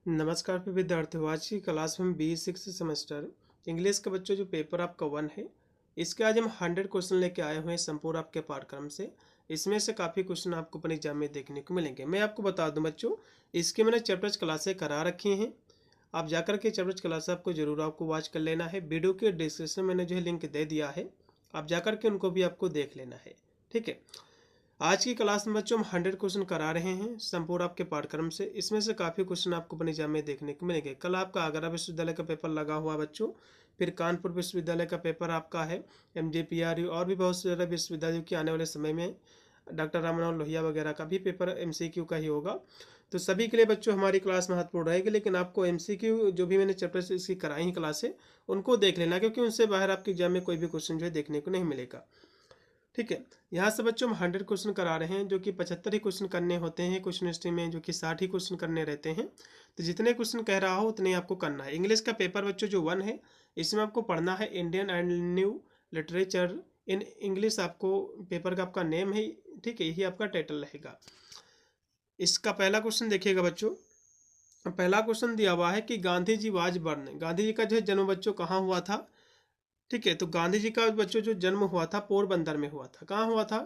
नमस्कार प्रिय विद्यार्थियों। आज की क्लास में B6 सेमेस्टर इंग्लिश का बच्चों जो पेपर आपका 1 है, इसके आज हम 100 क्वेश्चन लेके आए हुए हैं संपूर्ण आपके पाठ्यक्रम से। इसमें से काफ़ी क्वेश्चन आपको अपने एग्जाम में देखने को मिलेंगे। मैं आपको बता दूं बच्चों, इसके मैंने चैप्टर्स क्लासें करा रखी हैं। आप जाकर के चैप्टर्स क्लास आपको जरूर आपको वॉच कर लेना है। वीडियो के डिस्क्रिप्शन में मैंने जो है लिंक दे दिया है, आप जाकर के उनको भी आपको देख लेना है। ठीक है, आज की क्लास में बच्चों हम 100 क्वेश्चन करा रहे हैं संपूर्ण आपके पाठ्यक्रम से। इसमें से काफ़ी क्वेश्चन आपको अपने एग्जाम में देखने को मिलेंगे। कल आपका आगरा विश्वविद्यालय का पेपर लगा हुआ बच्चों, फिर कानपुर विश्वविद्यालय का पेपर आपका है, MJPRU और भी बहुत सारे विश्वविद्यालयों के आने वाले समय में डॉक्टर राम मनोहर लोहिया वगैरह का भी पेपर MCQ का ही होगा। तो सभी के लिए बच्चों हमारी क्लास महत्वपूर्ण रहेगी, लेकिन आपको MCQ जो भी मैंने चैप्टर इसकी कराई हैं क्लासें, उनको देख लेना, क्योंकि उनसे बाहर आपके एग्जाम में कोई भी क्वेश्चन जो है देखने को नहीं मिलेगा। ठीक है, यहाँ से बच्चों हम 100 क्वेश्चन करा रहे हैं, जो कि 75 ही क्वेश्चन करने होते हैं क्वेश्चन हिस्ट्री में, जो कि 60 ही क्वेश्चन करने रहते हैं। तो जितने क्वेश्चन कह रहा हो उतने आपको करना है। इंग्लिश का पेपर बच्चों जो 1 है, इसमें आपको पढ़ना है Indian and new literature in English. आपको पेपर का आपका नेम है, ठीक है, यही आपका टाइटल रहेगा। इसका पहला क्वेश्चन देखिएगा बच्चों। पहला क्वेश्चन दिया हुआ है कि गांधी जी वाज बर्न, गांधी जी का जो है जन्म बच्चों कहाँ हुआ था। ठीक है, तो गांधी जी का बच्चों जो जन्म हुआ था पोरबंदर में हुआ था। कहाँ हुआ था?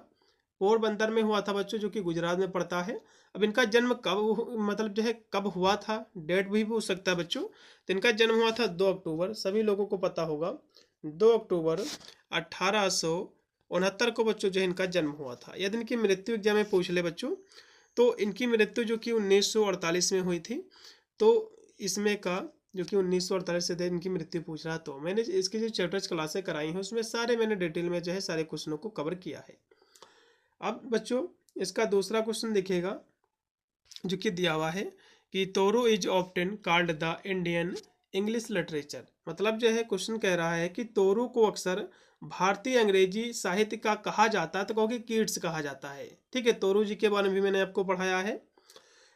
पोरबंदर में हुआ था बच्चों, जो कि गुजरात में पड़ता है। अब इनका जन्म कब मतलब जो है कब हुआ था, डेट भी पूछ सकता है बच्चों। तो इनका जन्म हुआ था 2 अक्टूबर, सभी लोगों को पता होगा, 2 अक्टूबर 1869 को बच्चों जो है इनका जन्म हुआ था। यदि इनकी मृत्यु एग्जाम में पूछ ले बच्चों, तो इनकी मृत्यु जो कि 1948 में हुई थी। तो इसमें का जो कि 1948 से इनकी मृत्यु पूछ रहा, तो मैंने इसकी जो चैप्टर्स क्लासें कराई हैं उसमें सारे मैंने डिटेल में जो है सारे क्वेश्चनों को कवर किया है। अब बच्चों इसका दूसरा क्वेश्चन देखिएगा, जो कि दिया हुआ है कि तोरो is often called the Indian English literature. मतलब जो है क्वेश्चन कह रहा है कि तोरू को अक्सर भारतीय अंग्रेजी साहित्य का कहा जाता है, तो कहोगे कीट्स कहा जाता है। ठीक है, तोरू जी के बारे में भी मैंने आपको पढ़ाया है।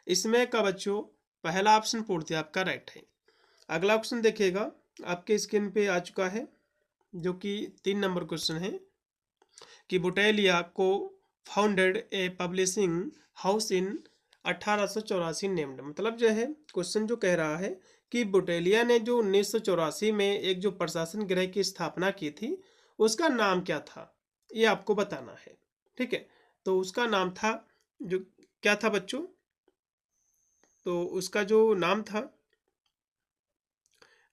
इसमें का बच्चों पहला ऑप्शन पूर्ति आपका राइट है। अगला क्वेश्चन देखिएगा, आपके स्क्रीन पे आ चुका है, जो कि 3 नंबर क्वेश्चन है कि बुटेलिया को founded A publishing house in 1884 named. मतलब जो है क्वेश्चन जो कह रहा है कि बुटेलिया ने जो 1984 में एक जो प्रशासन गृह की स्थापना की थी, उसका नाम क्या था, ये आपको बताना है। ठीक है, तो उसका नाम था जो क्या था बच्चों, तो उसका जो नाम था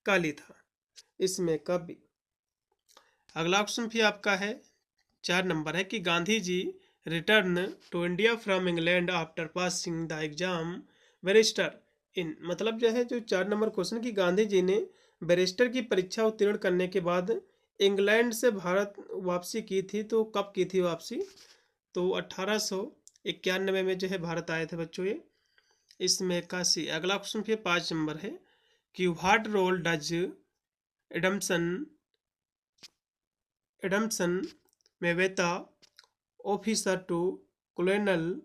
काली था। इसमें कभी अगला ऑप्शन भी आपका है 4 नंबर है कि Gandhi ji return to India from England after passing the exam barrister in. मतलब जो है जो 4 नंबर क्वेश्चन कि गांधी जी ने बैरिस्टर की परीक्षा उत्तीर्ण करने के बाद इंग्लैंड से भारत वापसी की थी, तो कब की थी वापसी? तो 1891 में जो है भारत आए थे बच्चों ये। इसमें 81। अगला क्वेश्चन फिर 5 नंबर है कि व्हाट रोल डज एडम्सन मेवेता officer to colonel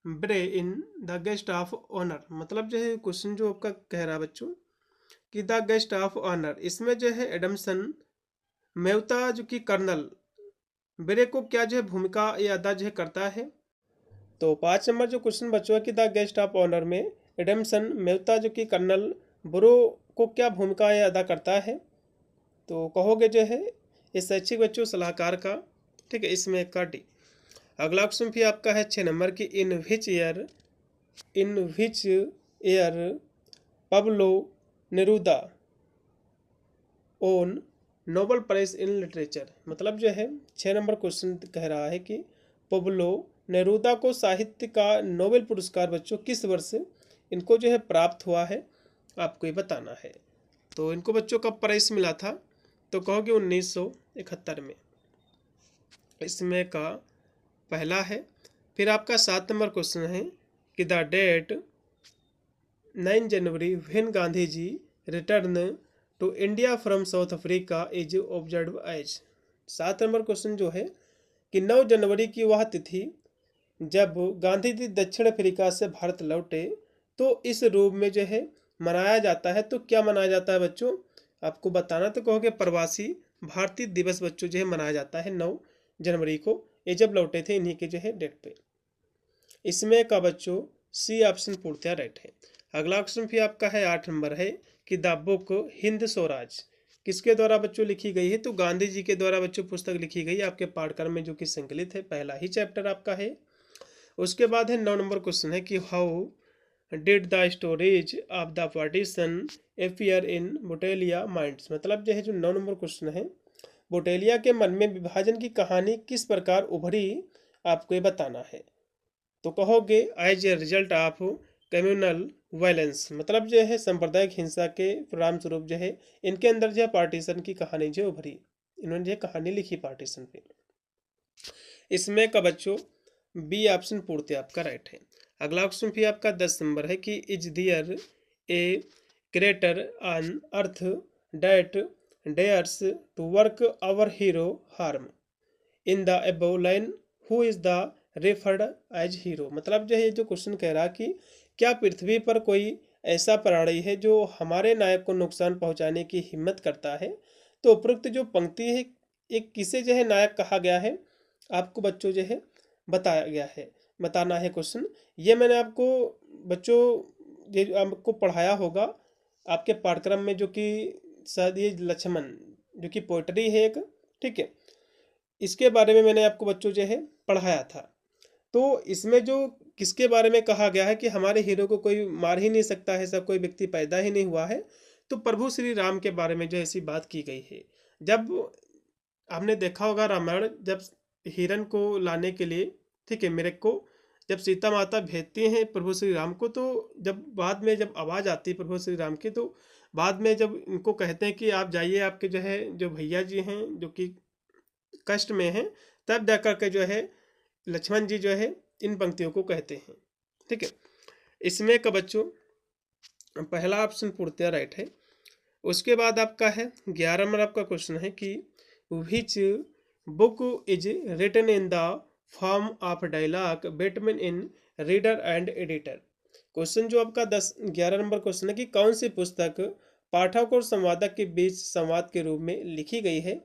Bray in the guest of honour. मतलब जो है क्वेश्चन जो आपका कह रहा है बच्चों कि द गेस्ट ऑफ ऑनर, इसमें जो है एडम्सन मेवता जो कि कर्नल ब्रे को क्या जो है भूमिका या अदा जो है करता है। तो 5 नंबर जो क्वेश्चन बच्चों है कि द गेस्ट ऑफ ऑनर में एडम्सन मेवता जो कि कर्नल ब्रो को क्या भूमिका या अदा करता है, तो कहोगे जो है ये शैक्षिक बच्चों सलाहकार का। ठीक है, इसमें का डी। अगला क्वेश्चन भी आपका है 6 नंबर की in which year Pablo Neruda won Nobel prize in literature. मतलब जो है 6 नंबर क्वेश्चन कह रहा है कि पब्लो नेरुदा को साहित्य का नोबेल पुरस्कार बच्चों किस वर्ष इनको जो है प्राप्त हुआ है, आपको ये बताना है। तो इनको बच्चों कब प्राइज मिला था, तो कहोगे 1971 में। इसमें का पहला है। फिर आपका 7 नंबर क्वेश्चन है कि the date 9 January when Gandhi ji return to India from South Africa is observe as. 7 number question जो है कि 9 जनवरी की वह तिथि जब गांधी जी दक्षिण अफ्रीका से भारत लौटे, तो इस रूप में जो है मनाया जाता है। तो क्या मनाया जाता है बच्चों, आपको बताना। तो कहोगे प्रवासी भारतीय दिवस बच्चों जो है मनाया जाता है 9 जनवरी को, ये जब लौटे थे इन्हीं के जो है डेट पे। इसमें का बच्चों सी ऑप्शन पूर्णतः राइट है। अगला क्वेश्चन भी आपका है 8 नंबर है कि द बुक हिंद स्वराज किसके द्वारा बच्चों लिखी गई है? तो गांधी जी के द्वारा बच्चों पुस्तक लिखी गई है आपके पाठ्यक्रम में, जो कि संकलित है, पहला ही चैप्टर आपका है। उसके बाद है 9 नंबर क्वेश्चन है कि how did the storage of the partition appear in Butalia minds. मतलब जो है जो 9 नंबर क्वेश्चन है, बोटेलिया के मन में विभाजन की कहानी किस प्रकार उभरी, आपको ये बताना है। तो कहोगे as a result of communal violence. मतलब जो है सांप्रदायिक हिंसा के परिणाम स्वरूप जो है इनके अंदर जो है पार्टीशन की कहानी जो उभरी, इन्होंने जो कहानी लिखी पार्टीशन पे। इसमें का बच्चों बी ऑप्शन पूर्ति आपका राइट है। अगला क्वेश्चन भी आपका 10 नंबर है कि is there a creator on earth that dares to work our hero harm in the above line who is the referred as hero. मतलब जो है जो क्वेश्चन कह रहा कि क्या पृथ्वी पर कोई ऐसा प्राणी है जो हमारे नायक को नुकसान पहुंचाने की हिम्मत करता है? तो उपरोक्त जो पंक्ति है एक किसे जो है नायक कहा गया है, आपको बच्चों जो है बताया गया है, बताना है क्वेश्चन। ये मैंने आपको बच्चों ये आपको पढ़ाया होगा आपके पाठ्यक्रम में, जो कि शायद ये लक्ष्मण जो कि पोइट्री है एक, ठीक है, इसके बारे में मैंने आपको बच्चों जो है पढ़ाया था। तो इसमें जो किसके बारे में कहा गया है कि हमारे हीरो को कोई मार ही नहीं सकता है, सब कोई व्यक्ति पैदा ही नहीं हुआ है, तो प्रभु श्री राम के बारे में जो ऐसी बात की गई है। जब आपने देखा होगा रामायण, जब हिरण को लाने के लिए, ठीक है, मेरे को जब सीता माता भेजती हैं प्रभु श्री राम को, तो जब बाद में जब आवाज़ आती है प्रभु श्री राम की, तो बाद में जब इनको कहते हैं कि आप जाइए, आपके जो है जो भैया जी हैं जो कि कष्ट में हैं, तब जाकर के जो है लक्ष्मण जी जो है इन पंक्तियों को कहते हैं, ठीक है। इसमें का बच्चों पहला ऑप्शन पूर्णतः राइट है। उसके बाद आपका है 11 नंबर आपका क्वेश्चन है कि which book is written in the form of dialogue between in reader and editor. Question जो आपका 11 नंबर क्वेश्चन है कि कौन सी पुस्तक पाठक और संवादक के बीच संवाद के रूप में लिखी गई है,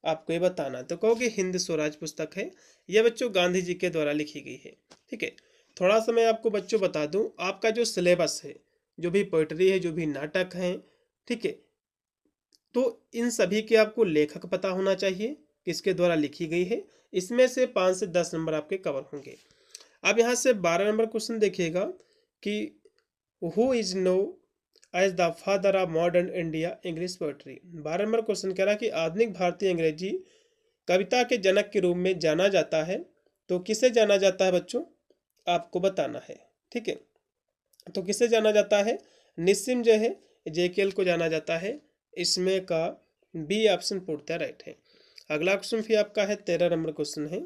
आपको ये बताना। तो कहोगे हिंद स्वराज पुस्तक है, यह बच्चों गांधी जी के द्वारा लिखी गई है, ठीक है। थोड़ा सा मैं आपको बच्चों बता दूं, आपका जो सिलेबस है, जो भी पोइट्री है, जो भी नाटक हैं, ठीक है, तो इन सभी के आपको लेखक पता होना चाहिए किसके द्वारा लिखी गई है। इसमें से 5 से 10 नंबर आपके कवर होंगे। अब यहाँ से 12 नंबर क्वेश्चन देखिएगा कि who is known as the father of modern India English poetry. 12 number question कह रहा है कि आधुनिक भारतीय अंग्रेजी कविता के जनक के रूप में जाना जाता है, तो किसे जाना जाता है बच्चों, आपको बताना है, ठीक है। तो किसे जाना जाता है, निस्सिम जो है जेकेएल को जाना जाता है। इसमें का बी ऑप्शन पूर्णतः राइट है। अगला क्वेश्चन भी आपका है 13 नंबर क्वेश्चन है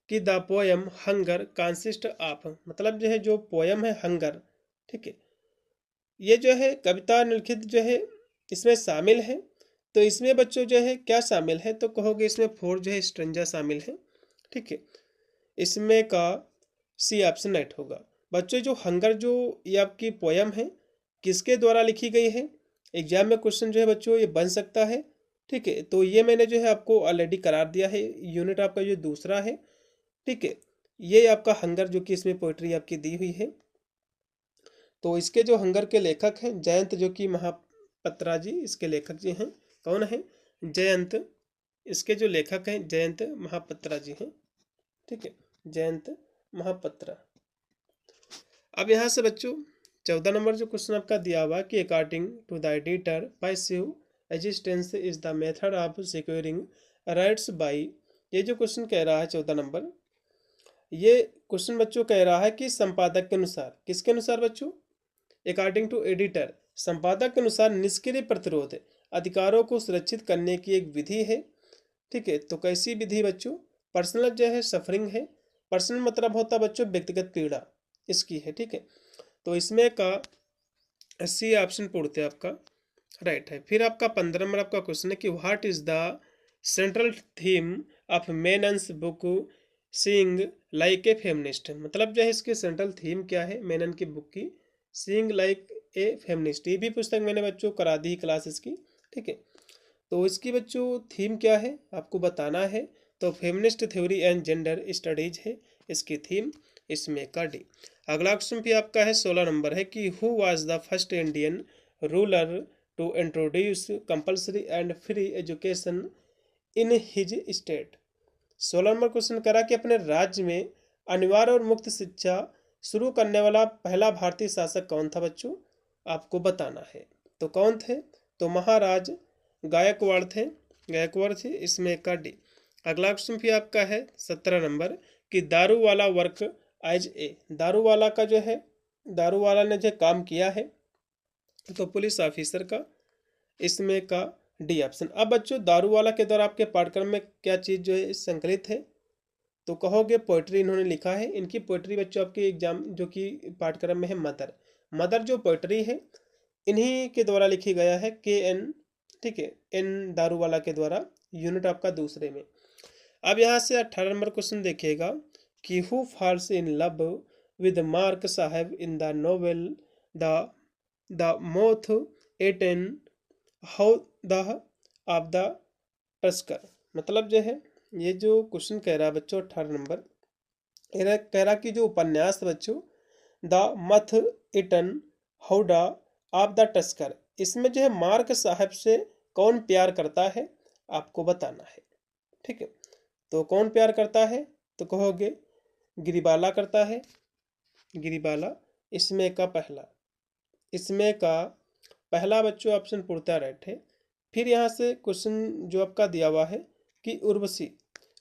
कि the poem hunger consist of. मतलब जो है जो पोएम है हंगर, ठीक है, ये जो है कविता निम्नलिखित जो है इसमें शामिल है। तो इसमें बच्चों जो है क्या शामिल है, तो कहोगे इसमें 4 जो है स्ट्रेंजा शामिल है, ठीक है। इसमें का सी ऑप्शन राइट होगा। बच्चों जो हंगर जो ये आपकी पोयम है किसके द्वारा लिखी गई है, एग्जाम में क्वेश्चन जो है बच्चों ये बन सकता है, ठीक है। तो ये मैंने जो है आपको ऑलरेडी करार दिया है, यूनिट आपका जो दूसरा है, ठीक है, ये आपका हंगर जो कि इसमें पोइट्री आपकी दी हुई है। तो इसके जो हंगर के लेखक हैं जयंत जो कि महापत्रा जी, इसके लेखक जी हैं, कौन है, जयंत। इसके जो लेखक हैं जयंत महापत्रा जी हैं, ठीक है, जयंत महापत्रा। अब यहाँ से बच्चों 14 नंबर जो क्वेश्चन आपका दिया हुआ कि according to the editor passive existence is the method of securing rights by. ये जो क्वेश्चन कह रहा है 14 नंबर, ये क्वेश्चन बच्चों कह रहा है कि संपादक के अनुसार, किसके अनुसार बच्चों, अकॉर्डिंग टू एडिटर, संपादक के अनुसार निष्क्रिय प्रतिरोध अधिकारों को सुरक्षित करने की एक विधि है, ठीक है। तो कैसी विधि बच्चों, पर्सनल जो है सफरिंग है, पर्सनल मतलब होता है बच्चों व्यक्तिगत पीड़ा, इसकी है, ठीक है। तो इसमें का सी ऑप्शन पूर्णतः आपका राइट है। फिर आपका 15 नंबर आपका क्वेश्चन है कि what is the central theme of मेनन्स book seeing like A feminist. मतलब जो है इसकी सेंट्रल थीम क्या है मेनन की बुक की, सीइंग लाइक ए फेमिनिस्ट। ये भी पुस्तक मैंने बच्चों करा दी क्लास इसकी, ठीक है। तो इसकी बच्चों थीम क्या है आपको बताना है। तो feminist theory and gender studies है इसकी थीम, इसमें का डी। अगला क्वेश्चन भी आपका है 16 नंबर है कि who was the first Indian ruler to introduce compulsory and free education in his state. 16 number question करा कि अपने राज्य में अनिवार्य और मुक्त शिक्षा शुरू करने वाला पहला भारतीय शासक कौन था बच्चों, आपको बताना है। तो कौन थे, तो महाराज गायकवाड़ थे, गायकवाड़ थे, इसमें का डी। अगला क्वेश्चन भी आपका है 17 नंबर कि दारू वाला वर्क एज ए, दारू वाला का जो है, दारू वाला ने जो काम किया है तो पुलिस ऑफिसर का, इसमें का डी ऑप्शन। अब बच्चों दारू वाला के द्वारा आपके पाठ्यक्रम में क्या चीज़ जो है संकलित है, तो कहोगे पोइट्री इन्होंने लिखा है। इनकी पोइट्री बच्चों आपके एग्जाम जो कि पाठ्यक्रम में है मदर, मदर जो पोइट्री है इन्हीं के द्वारा लिखी गया है, के एन, ठीक है, एन दारूवाला के द्वारा, यूनिट आपका दूसरे में। अब यहाँ से 18 नंबर क्वेश्चन देखिएगा कि who falls in love with Mark साहब in the novel the the moth eaten howdah of the tusker. मतलब जो है ये जो क्वेश्चन कह रहा है बच्चों 18 नंबर, कह रहा कि जो उपन्यास बच्चों द मथ eaten Howrah of the tusker, इसमें जो है मार्क साहब से कौन प्यार करता है आपको बताना है। ठीक है, तो कौन प्यार करता है, तो कहोगे गिरिबाला करता है, गिरिबाला। इसमें का पहला, इसमें का पहला बच्चों ऑप्शन पूर्णतः राइट है। फिर यहाँ से क्वेश्चन जो आपका दिया हुआ है कि उर्वशी,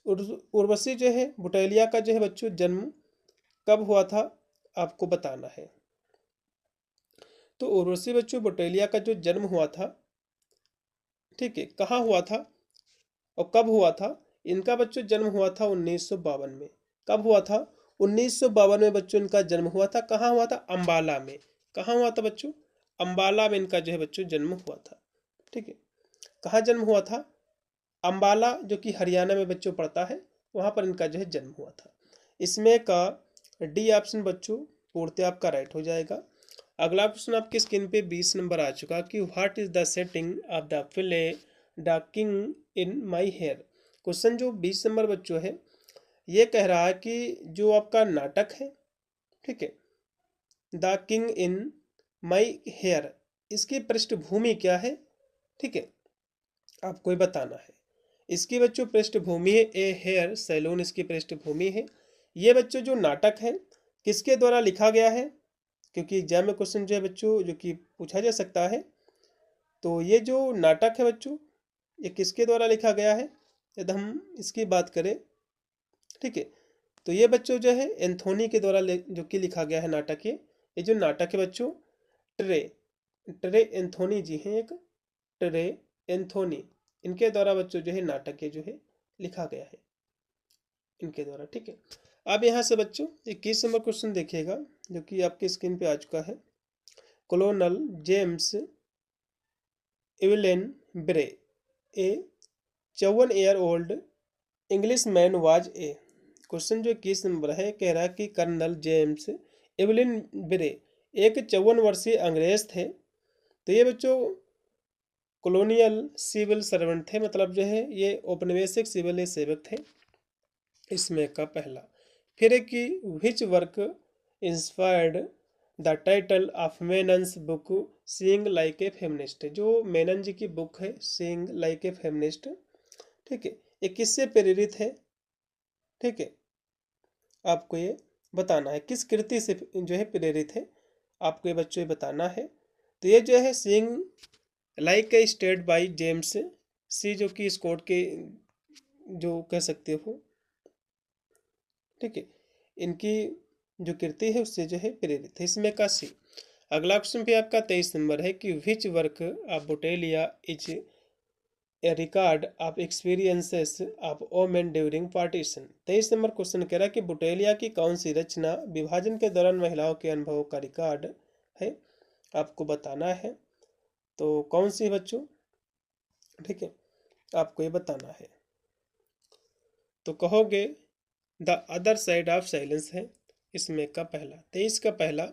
उर्वशी जो है बुटेलिया का जो है बच्चों जन्म कब हुआ था आपको बताना है। तो उर्वशी बच्चों बुटेलिया का जो जन्म हुआ था, ठीक है, कहाँ हुआ था और कब हुआ था, इनका बच्चों जन्म हुआ था 1952 में। कब हुआ था, 1952 में बच्चों इनका जन्म हुआ था। कहाँ हुआ था, अम्बाला में। कहाँ हुआ था बच्चों, अम्बाला में इनका जो है बच्चों जन्म हुआ था। ठीक है, कहाँ जन्म हुआ था, अम्बाला जो कि हरियाणा में बच्चों पड़ता है, वहाँ पर इनका जो है जन्म हुआ था। इसमें का डी ऑप्शन बच्चों पूर्णतः आपका राइट हो जाएगा। अगला क्वेश्चन आपकी स्क्रीन पे 20 नंबर आ चुका कि what is the setting of the play the king in my hair. Question जो 20 नंबर बच्चों है ये कह रहा है कि जो आपका नाटक है, ठीक है, the king in my hair, इसकी पृष्ठभूमि क्या है, ठीक है, आपको ये बताना है। इसकी बच्चों पृष्ठभूमि है ए हेयर सैलून, इसकी पृष्ठभूमि है। ये बच्चों जो नाटक है किसके द्वारा लिखा गया है, क्योंकि एग्जाम में क्वेश्चन जो है बच्चों जो कि पूछा जा सकता है। तो ये जो नाटक है बच्चों ये किसके द्वारा लिखा गया है, यदि हम इसकी बात करें, ठीक है, तो ये बच्चों जो है एंथोनी के द्वारा जो कि लिखा गया है नाटक। ये जो नाटक है बच्चों ट्रे, ट्रे एंथोनी जी हैं एक, ट्रे एंथोनी, इनके द्वारा बच्चों जो है नाटक जो है लिखा गया है इनके द्वारा। ठीक है, अब यहाँ से बच्चों 21 नंबर क्वेश्चन देखिएगा जो कि आपकी स्क्रीन पे आ चुका है। कोलोनल जेम्स इवलेन ब्रे ए 54 year old English man was a. Question जो 21 नंबर है कह रहा है कि कर्नल जेम्स इवलिन ब्रे एक 54 वर्षीय अंग्रेज थे। तो ये बच्चों कॉलोनियल सिविल सर्वेंट थे, मतलब जो है ये औपनिवेशिक सिविल सेवक थे। इसमें का पहला। फिर एक कि which work inspired the title of मेनन्स book seeing like A feminist, जो मेनन जी की बुक है सीइंग लाइक ए फेमिनिस्ट, ठीक है, ये किससे प्रेरित है, ठीक है, आपको ये बताना है किस कृति से जो है प्रेरित है, आपको ये बच्चों ये बताना है। तो ये जो है seeing like a state by James C, जो कि स्कॉट के जो कह सकते हो, ठीक है, इनकी जो कृति है उससे जो है प्रेरित है। इसमें का सी। अगला क्वेश्चन भी आपका 23 नंबर है कि which work of Butalia is a record of experiences of women during partition. 23 number question कह रहा है कि बुटेलिया की कौन सी रचना विभाजन के दौरान महिलाओं के अनुभवों का रिकॉर्ड है, आपको बताना है। तो कौन सी बच्चों, ठीक है, आपको ये बताना है। तो कहोगे the other side of silence है, इसमें का पहला, 23 का पहला।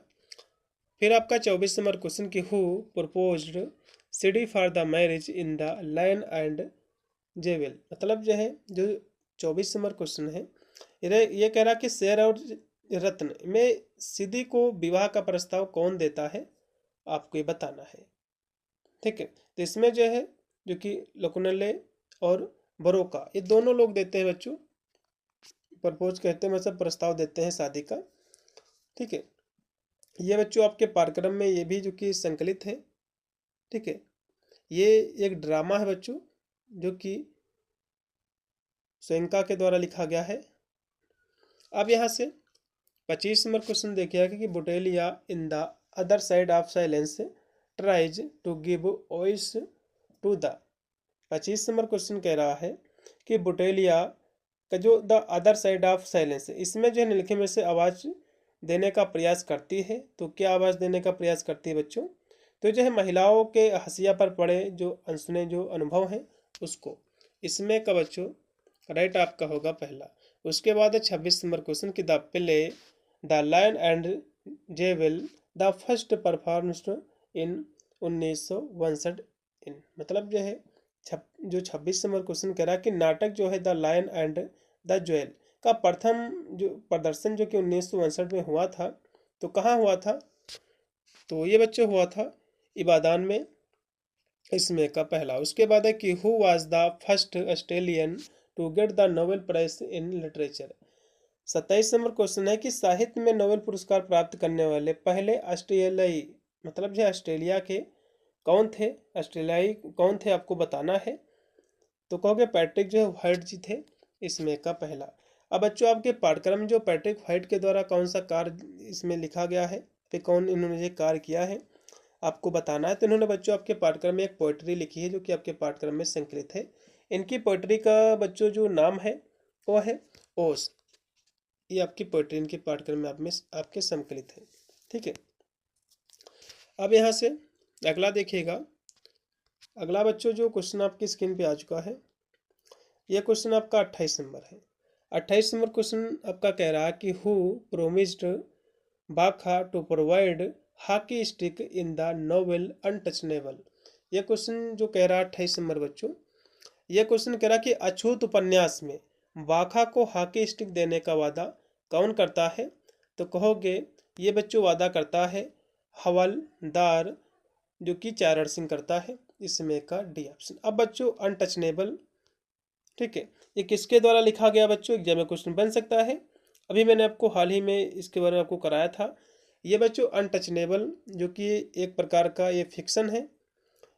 फिर आपका 24 नंबर क्वेश्चन की who proposed Sidi for the marriage in the lion and jewel, मतलब जो है जो 24 नंबर क्वेश्चन है ये कह रहा कि शेर और रत्न में सीधी को विवाह का प्रस्ताव कौन देता है, आपको ये बताना है। ठीक है, तो इसमें जो है जो कि लोकनले और बरोका ये दोनों लोग देते हैं बच्चों, प्रपोज कहते हैं मतलब प्रस्ताव देते हैं शादी का। ठीक है, ये बच्चों आपके पाठ्यक्रम में ये भी जो कि संकलित है। ठीक है, ये एक ड्रामा है बच्चों जो कि स्वयंका के द्वारा लिखा गया है। अब यहाँ से 25 नंबर क्वेश्चन देखिएगा कि Butalia in the other side of silence tries to give voice to the. 25 number question कह रहा है कि बुटेलिया का जो the other side of silence है, इसमें जो है निम्नलिखित में से आवाज़ देने का प्रयास करती है। तो क्या आवाज़ देने का प्रयास करती है बच्चों? तो जो है महिलाओं के हंसिया पर पड़े जो अनसुने जो अनुभव हैं उसको। इसमें का बच्चों राइट आपका होगा पहला। उसके बाद है 26 नंबर क्वेश्चन कि the play the lion and jewel the first performed in 1962 in. मतलब जो है जो 26 नंबर क्वेश्चन कह रहा है कि नाटक जो है the lion and the jewel का प्रथम जो प्रदर्शन जो कि 1962 में हुआ था, तो कहाँ हुआ था? तो ये बच्चे हुआ था इबादान में, इसमें का पहला। उसके बाद है कि who was the first Australian to get the Nobel prize in literature. 27 number question है कि साहित्य में नोबेल पुरस्कार प्राप्त करने वाले पहले ऑस्ट्रेलियाई, मतलब जो ऑस्ट्रेलिया के कौन थे, ऑस्ट्रेलियाई कौन थे आपको बताना है। तो कहोगे पैट्रिक जो है व्हाइट जी थे, इसमें का पहला। अब बच्चों आपके पाठ्यक्रम जो पैट्रिक व्हाइट के द्वारा कौन सा कार्य इसमें लिखा गया है, फिर कौन इन्होंने ये कार्य किया है आपको बताना है। तो इन्होंने बच्चों आपके पाठ्यक्रम में एक पोइट्री लिखी है जो कि आपके पाठ्यक्रम में संकलित है। इनकी पोइट्री का बच्चों जो नाम है वो है ओस। ये आपकी पोइट्री इनके पाठ्यक्रम में आपके संकलित है। ठीक है, अब यहाँ से अगला देखिएगा। अगला बच्चों जो क्वेश्चन आपकी स्क्रीन पे आ चुका है, यह क्वेश्चन आपका 28 नंबर है। 28 नंबर क्वेश्चन आपका कह रहा है कि who promised Bakha to provide hockey stick in the novel untouchable. यह क्वेश्चन जो कह रहा है 28 नंबर बच्चों, यह क्वेश्चन कह रहा है कि अछूत उपन्यास में बाखा को हॉकी स्टिक देने का वादा कौन करता है? तो कहोगे ये बच्चों वादा करता है हवलदार जो कि चारण सिंह करता है, इसमें का डी ऑप्शन। अब बच्चों अनटचनेबल, ठीक है, ये किसके द्वारा लिखा गया बच्चों? एग्जाम में क्वेश्चन बन सकता है। अभी मैंने आपको हाल ही में इसके बारे में आपको कराया था। ये बच्चों अनटचनेबल जो कि एक प्रकार का ये फिक्शन है।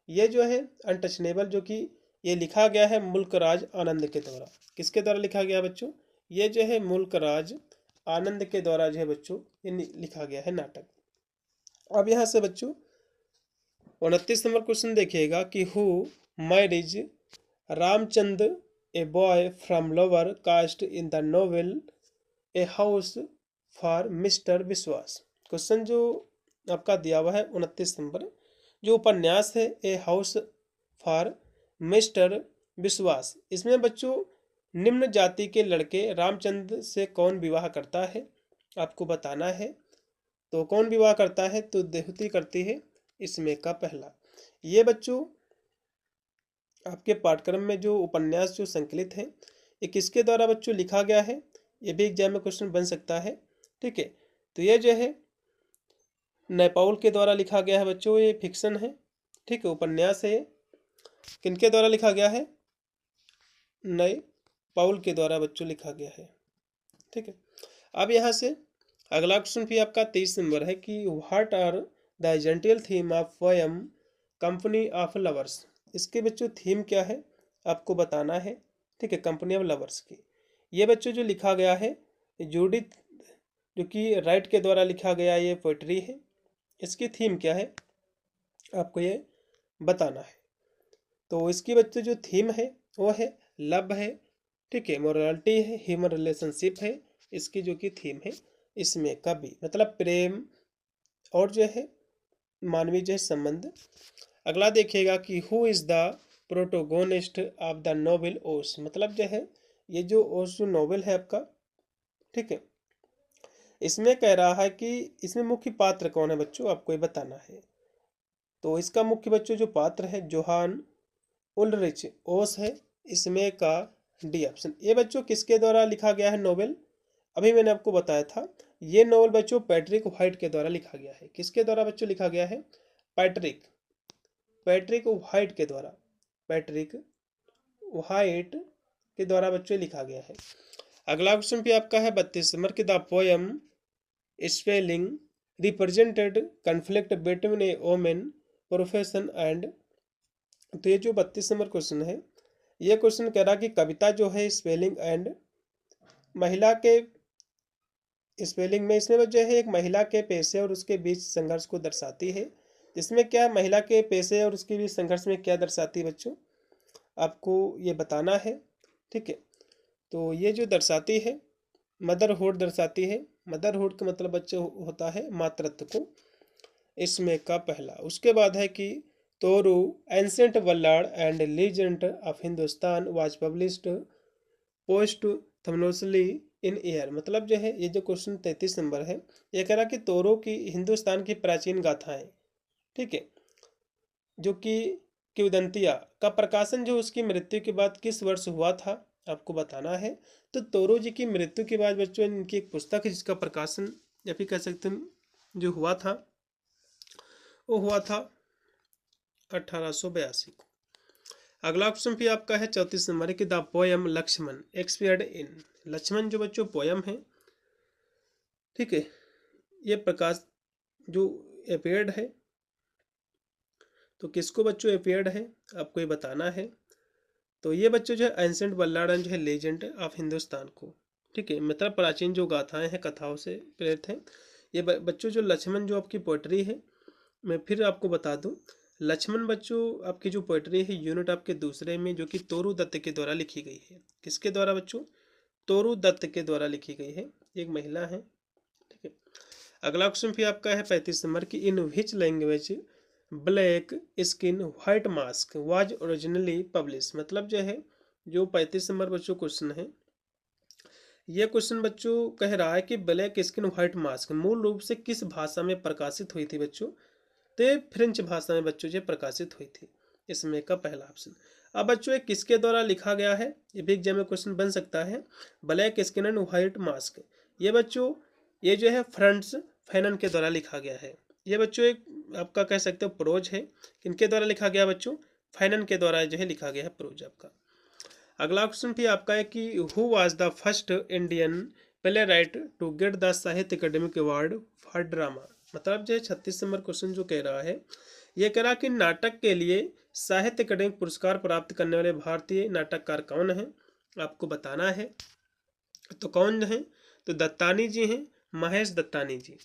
ये जो है अनटचनेबल जो कि ये लिखा गया है मुल्क राज आनंद के द्वारा। किसके द्वारा लिखा गया बच्चों? ये जो है मुल्क राज आनंद के द्वारा जो है बच्चों ये लिखा गया है नाटक। अब यहाँ से बच्चों 29 नंबर क्वेश्चन देखिएगा कि who marriage Ramchandra a boy from lower caste in the novel a house for mister विश्वास। क्वेश्चन जो आपका दिया हुआ है 29 नंबर, जो उपन्यास है ए हाउस फॉर मिस्टर विश्वास, इसमें बच्चों निम्न जाति के लड़के रामचंद्र से कौन विवाह करता है आपको बताना है। तो कौन विवाह करता है? तो देहूती करती है, इसमें का पहला। ये बच्चों आपके पाठ्यक्रम में जो उपन्यास जो संकलित है ये किसके द्वारा बच्चों लिखा गया है? ये भी एग्जाम में क्वेश्चन बन सकता है। ठीक है, तो ये जो है नैपौल के द्वारा लिखा गया है बच्चों, ये फिक्शन है। ठीक है, उपन्यास है। किनके द्वारा लिखा गया है? नैपौल के द्वारा बच्चों लिखा गया है। ठीक है, अब यहाँ से अगला क्वेश्चन भी आपका 23 नंबर है कि what are the gentle theme of poem company of lovers. इसके बच्चों थीम क्या है आपको बताना है। ठीक है, कंपनी ऑफ लवर्स की ये बच्चों जो लिखा गया है जूडिथ जो कि राइट के द्वारा लिखा गया ये पोइट्री है। इसकी थीम क्या है आपको ये बताना है। तो इसकी बच्चों जो थीम है वो है लव है। ठीक है, मोरालिटी है, ह्यूमन रिलेशनशिप है। इसकी जो कि थीम है इसमें कभी मतलब प्रेम और जो है मानवीय जो है संबंध। अगला देखिएगा कि who is the protagonist of the novel ओस। मतलब जो है ये जो ओस जो नोवेल है आपका, ठीक है, इसमें कह रहा है कि इसमें मुख्य पात्र कौन है बच्चों आपको ये बताना है। तो इसका मुख्य बच्चों जो पात्र है जोहान उल्रिच ओस है, इसमें का डी ऑप्शन। ये बच्चों किसके द्वारा लिखा गया है नोवेल? अभी मैंने आपको बताया था ये नॉवल बच्चों पैट्रिक व्हाइट के द्वारा लिखा गया है। किसके द्वारा बच्चों लिखा गया है? पैट्रिक पैट्रिक व्हाइट के द्वारा, पैट्रिक व्हाइट के द्वारा बच्चों लिखा गया है। अगला क्वेश्चन भी आपका है 32 नंबर की, the poem spelling represented conflict between A women profession and. तो ये जो 32 नंबर क्वेश्चन है, ये क्वेश्चन कह रहा कि कविता जो है स्पेलिंग एंड महिला के स्पेलिंग में, इसमें जो है एक महिला के पेशे और उसके बीच संघर्ष को दर्शाती है। इसमें क्या महिला के पेशे और उसके बीच संघर्ष में क्या दर्शाती है बच्चों, आपको ये बताना है। ठीक है, तो ये जो दर्शाती है मदरहुड दर्शाती है। मदरहुड का मतलब बच्चों होता है मातृत्व को, इसमें का पहला। उसके बाद है कि Toru ancient ballad and legend of Hindustan was published post posthumously in year. मतलब जो है ये जो क्वेश्चन 33 नंबर है, ये कह रहा कि तोरो की हिंदुस्तान की प्राचीन गाथाएं, ठीक है, जो कि किंवदंतियां का प्रकाशन जो उसकी मृत्यु के बाद किस वर्ष हुआ था, आपको बताना है। तो तोरो जी की मृत्यु के बाद बच्चों इनकी एक पुस्तक है जिसका प्रकाशन या फिर कह सकते हैं जो हुआ था, वो हुआ था 1882 को। अगला ऑप्शन भी आपका है 34 नंबर की, द पोयम लक्ष्मण एक्सपियर्ड इन। लक्ष्मण जो बच्चों पोयम है, ठीक है, ये प्रकाश जो एपियर्ड है, तो किसको बच्चों एपियर्ड है आपको ये बताना है। तो ये बच्चों जो है एंसेंट बल्लाड जो है लेजेंड ऑफ हिंदुस्तान को, ठीक है, मतलब प्राचीन जो गाथाएं हैं कथाओं से प्रेरित हैं। ये बच्चों जो लक्ष्मण जो आपकी पोइट्री है, मैं फिर आपको बता दूं, लक्ष्मण बच्चों आपकी जो पोइट्री है यूनिट आपके दूसरे में, जो कि तोरू दत्त के द्वारा लिखी गई है। किसके द्वारा बच्चों? तोरू दत्त के द्वारा लिखी गई है, एक महिला है। ठीक है, अगला क्वेश्चन भी आपका है 35 नंबर की, in which language black skin white mask was originally publish. मतलब जो है जो 35 नंबर बच्चों क्वेश्चन है, यह क्वेश्चन बच्चों कह रहा है कि ब्लैक स्किन व्हाइट मास्क मूल रूप से किस भाषा में प्रकाशित हुई थी बच्चों? तो फ्रेंच भाषा में बच्चों जो प्रकाशित हुई थी, इसमें का पहला ऑप्शन। अब बच्चों ये किसके द्वारा लिखा गया है, ये भी एग्जाम में क्वेश्चन बन सकता है। Black skin and white mask, ये बच्चों ये जो है फ्रांस फैनन के द्वारा लिखा गया है। ये बच्चों एक आपका कह सकते हो प्रोज है, किनके द्वारा लिखा गया बच्चों? फैनन के द्वारा जो है लिखा गया है प्रोज आपका। अगला क्वेश्चन भी आपका है कि who was the first Indian playwright to get the Sahitya academic award for drama. मतलब जो 36 नंबर क्वेश्चन जो कह रहा है, ये कह रहा कि नाटक के लिए साहित्य अकेडमिक पुरस्कार प्राप्त करने वाले भारतीय नाटककार कौन है, आपको बताना है। तो कौन है? तो दत्तानी जी हैं, महेश दत्तानी जी।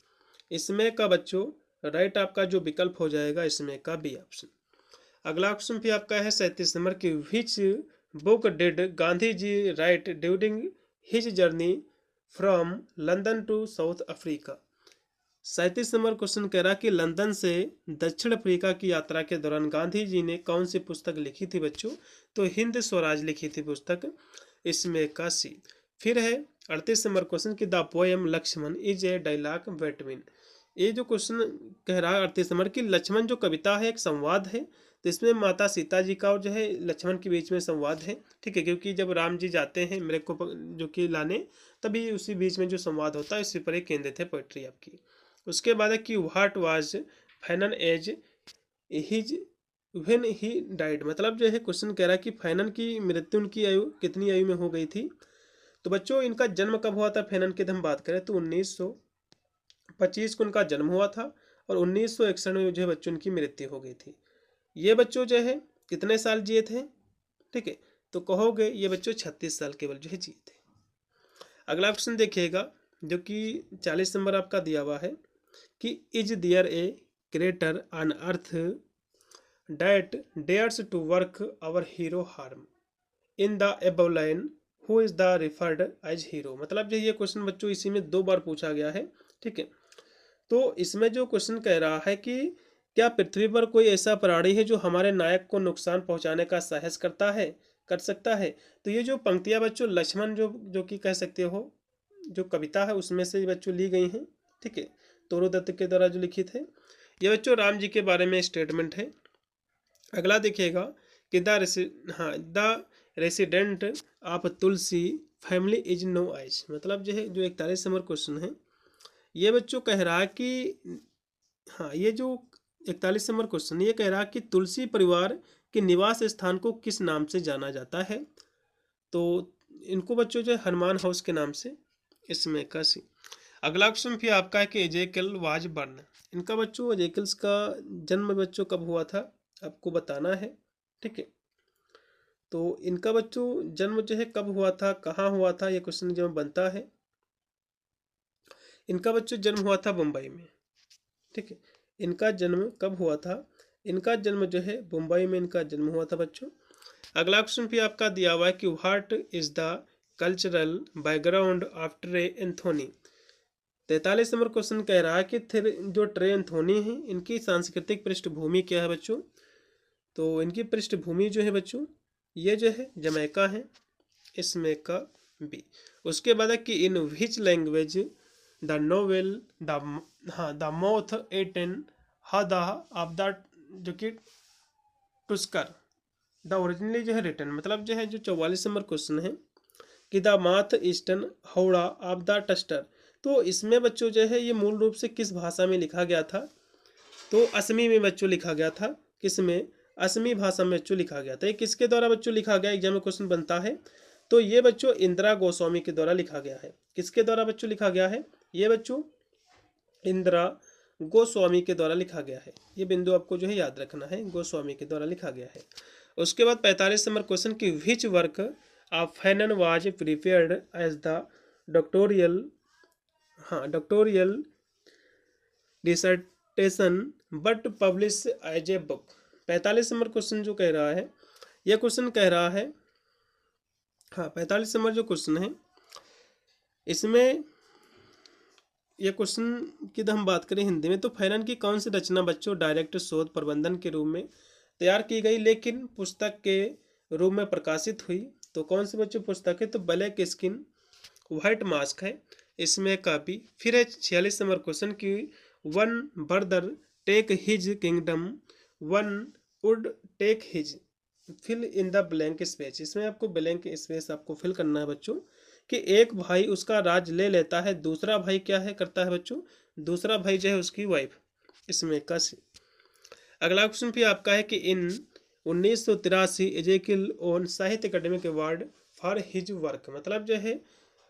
इसमें का बच्चों राइट आपका जो विकल्प हो जाएगा इसमें का बी ऑप्शन। अगला ऑप्शन भी आपका है 37 नंबर की, which book did Gandhi ji write during his journey from London to South Africa. 37 number question कह रहा कि लंदन से दक्षिण अफ्रीका की यात्रा के दौरान गांधी जी ने कौन सी पुस्तक लिखी थी बच्चों? तो हिंद स्वराज लिखी थी पुस्तक, इसमें का सी। फिर है 38 नंबर क्वेश्चन की, the poem Lakshman is a dialogue between. ये जो क्वेश्चन कह रहा है 38 नंबर की, लक्ष्मण जो कविता है एक संवाद है। तो इसमें माता सीता जी का और जो है लक्ष्मण के बीच में संवाद है, ठीक है, क्योंकि जब राम जी जाते हैं मेरे को जो कि लाने, तभी उसी बीच में जो संवाद होता है इसी पर ही केंद्रित है पोइट्री आपकी। उसके बाद है कि what was Fanon age his when he died. मतलब जो है क्वेश्चन कह रहा है कि फैनन की मृत्यु उनकी आयु कितनी आयु में हो गई थी? तो बच्चों इनका जन्म कब हुआ था फैनन की हम बात करें तो 1925 को उनका जन्म हुआ था और 1961 में जो है बच्चों उनकी मृत्यु हो गई थी। ये बच्चों जो है कितने साल जिए थे? ठीक है, तो कहोगे ये बच्चों 36 साल केवल जो है जिए थे। अगला क्वेश्चन देखिएगा जो कि 40 नंबर आपका दिया हुआ है कि is there a creator on earth that dares to work our hero harm in the above line who is the referred as hero. मतलब जो ये क्वेश्चन बच्चों इसी में 2 बार पूछा गया है, ठीक है। तो इसमें जो क्वेश्चन कह रहा है कि क्या पृथ्वी पर कोई ऐसा प्राणी है जो हमारे नायक को नुकसान पहुंचाने का साहस कर सकता है? तो ये जो पंक्तियां बच्चों लक्ष्मण जो कि कह सकते हो जो कविता है उसमें से बच्चों ली गई हैं, ठीक है, तोरू दत्त के द्वारा जो लिखित है। ये बच्चों राम जी के बारे में स्टेटमेंट है। अगला देखिएगा कि the resident of Tulsi family is no eyes. मतलब जो है जो 41 नंबर क्वेश्चन है, ये बच्चों कह रहा है कि हाँ, ये जो 41 नंबर क्वेश्चन ये कह रहा है कि तुलसी परिवार के निवास स्थान को किस नाम से जाना जाता है। तो इनको बच्चों जो है हनुमान हाउस के नाम से, इसमें का सी। अगला क्वेश्चन फिर आपका है कि एजेकियल वाज बर्न। इनका बच्चों एजेकियल्स का जन्म बच्चों कब हुआ था आपको बताना है, ठीक है। तो इनका बच्चों जन्म जो है कब हुआ था, कहाँ हुआ था, ये क्वेश्चन जो बनता है। इनका बच्चों जन्म हुआ था मुंबई में, ठीक है। इनका जन्म कब हुआ था, इनका जन्म जो है मुंबई में इनका जन्म हुआ था बच्चों। अगला क्वेश्चन भी आपका दिया हुआ है कि what is the cultural background of tray Anthony. 43 number question कह रहा है कि जो ट्रे एंथोनी है इनकी सांस्कृतिक पृष्ठभूमि क्या है बच्चों। तो इनकी पृष्ठभूमि जो है बच्चों ये जो है जमैका है, इसमें का बी। उसके बाद है कि in which language the novel the moth eaten howdah of the जो कि टुस्कर द ओरिजिनली जो है रिटर्न, मतलब जो है जो 44 नंबर क्वेश्चन है कि the moth eaten howdah of the tusker. तो इसमें बच्चों जो है ये मूल रूप से किस भाषा में लिखा गया था। तो असमी में बच्चों लिखा गया था, किसमें, असमी भाषा में बच्चों लिखा गया था। ये किसके द्वारा बच्चों लिखा गया, एग्जाम में क्वेश्चन बनता है। तो ये बच्चों इंदिरा गोस्वामी के द्वारा लिखा गया है। किसके द्वारा बच्चों लिखा गया है, ये बच्चों इंदिरा गोस्वामी के द्वारा लिखा गया है। ये बिंदु आपको जो है याद रखना है, गोस्वामी के द्वारा लिखा गया है। उसके बाद 45 नंबर क्वेश्चन की which work of Fanon was prepared as the doctoral dissertation but publish as a book. 45 number question जो कह रहा है, यह क्वेश्चन कह रहा है, हाँ 45 नंबर जो क्वेश्चन है इसमें यह क्वेश्चन की हम बात करें हिंदी में, तो फैनन की कौन सी रचना बच्चों डायरेक्ट शोध प्रबंधन के रूप में तैयार की गई लेकिन पुस्तक के रूप में प्रकाशित हुई। तो कौन सी बच्चों पुस्तक है, तो ब्लैक स्किन व्हाइट मास्क है, इसमें कापी। फिर है 46 नंबर क्वेश्चन की one brother take his kingdom one would take his fill in the blank space. इसमें आपको ब्लैंक स्पेस आपको फिल करना है बच्चों कि एक भाई उसका राज ले लेता है, दूसरा भाई क्या है करता है बच्चों, दूसरा भाई जो है उसकी वाइफ, इसमें का सी। अगला क्वेश्चन भी आपका है कि इन 1983 एजेकियल ओन साहित्य academic award for his work, मतलब जो है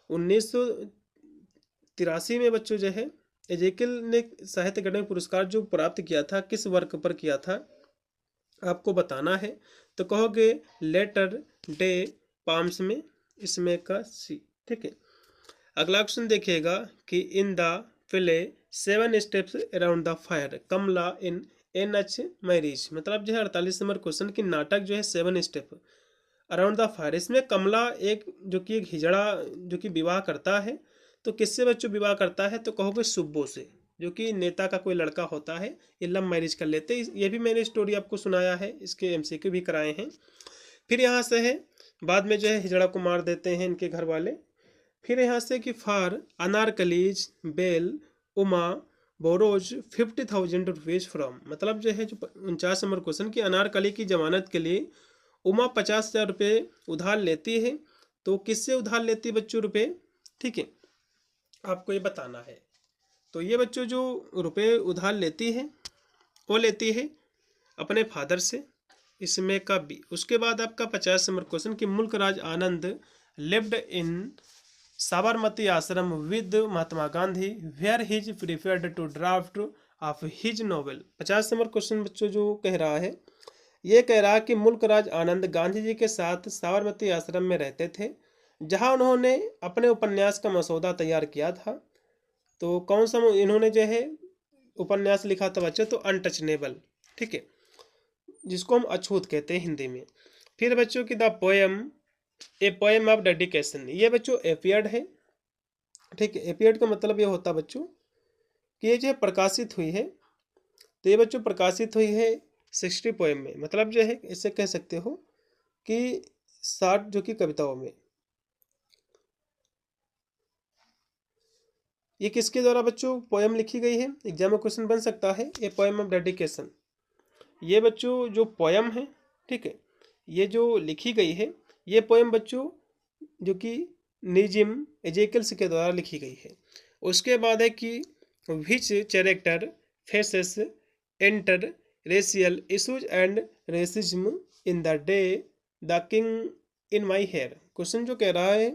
1983 में बच्चों जो है एजेकियल ने साहित्य अकेडमी पुरस्कार जो प्राप्त किया था किस वर्क पर किया था आपको बताना है। तो कहोगे लेटर डे पाम्स में, इसमें का सी, ठीक है। अगला क्वेश्चन देखिएगा कि in the play 7 steps around the fire Kamala in NH marriage, मतलब जो है 48 नंबर क्वेश्चन की नाटक जो है 7 स्टेप अराउंड द फायर। इसमें कमला एक जो कि एक हिजड़ा जो कि विवाह करता है, तो किससे बच्चों विवाह करता है, तो कहोगे सुब्बो से, जो कि नेता का कोई लड़का होता है, ये लव मैरिज कर लेते। ये भी मैंने स्टोरी आपको सुनाया है, इसके MCQ भी कराए हैं। फिर यहाँ से है बाद में जो है हिजड़ा को मार देते हैं इनके घर वाले। फिर यहाँ से कि for Anarkali's bail Uma borrows 50,000 rupees from, मतलब जो है जो 49 नंबर क्वेश्चन की अनारकली की जमानत के लिए उमा 50,000 रुपये उधार लेती है। तो किससे उधार लेती है बच्चों रुपये, ठीक है, आपको ये बताना है। तो ये बच्चों जो रुपये उधार लेती है वो लेती है अपने फादर से, इसमें का बी। उसके बाद आपका 50 नंबर क्वेश्चन कि मुल्क Raj Anand lived in Sabarmati Ashram with Mahatma Gandhi where his preferred to draft of his novel. 50 number question बच्चों जो कह रहा है, ये कह रहा है कि मुल्क राज आनंद गांधी जी के साथ साबरमती आश्रम में रहते थे जहां उन्होंने अपने उपन्यास का मसौदा तैयार किया था। तो कौन सा इन्होंने जो है उपन्यास लिखा था बच्चों, तो अनटचनेबल, ठीक है, जिसको हम अछूत कहते हैं हिंदी में। फिर बच्चों की the poem a poem of dedication, ये बच्चों एपियर्ड है, ठीक है। एपियर्ड का मतलब ये होता बच्चों कि ये जो प्रकाशित हुई है, तो ये बच्चों प्रकाशित हुई है 60 पोएम में, मतलब जो है इसे कह सकते हो कि 60 जो कि कविताओं में। ये किसके द्वारा बच्चों पोएम लिखी गई है, एग्जाम में क्वेश्चन बन सकता है, ए पोएम ऑफ डेडिकेशन। ये बच्चों जो पोएम है, ठीक है, ये जो लिखी गई है ये पोएम बच्चों जो कि निजिम एजेकियल्स के द्वारा लिखी गई है। उसके बाद है कि which character faces interracial issues and racism in the day the king in my hair. Question जो कह रहा है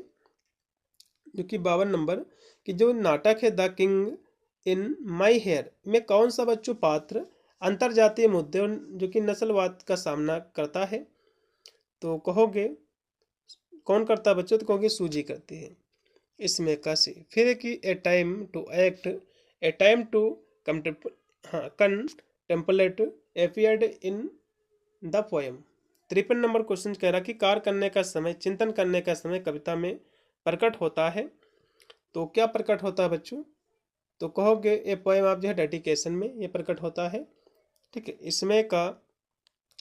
जो कि 52 नंबर कि जो नाटक है the king in my hair में कौन सा बच्चों पात्र अंतरजातीय मुद्दे जो कि नस्लवाद का सामना करता है। तो कहोगे कौन करता है बच्चों, तो कहोगे सूजी करती है। इसमें का सी। फिर है कि a time to act, a time to contemplate appeared in the poem. 53 number question कह रहा कि कार्य करने का समय, चिंतन करने का समय कविता में प्रकट होता है। तो क्या प्रकट होता है बच्चों, तो कहोगे ये पोएम आप जो है डेडिकेशन में ये प्रकट होता है। ठीक है, इसमें का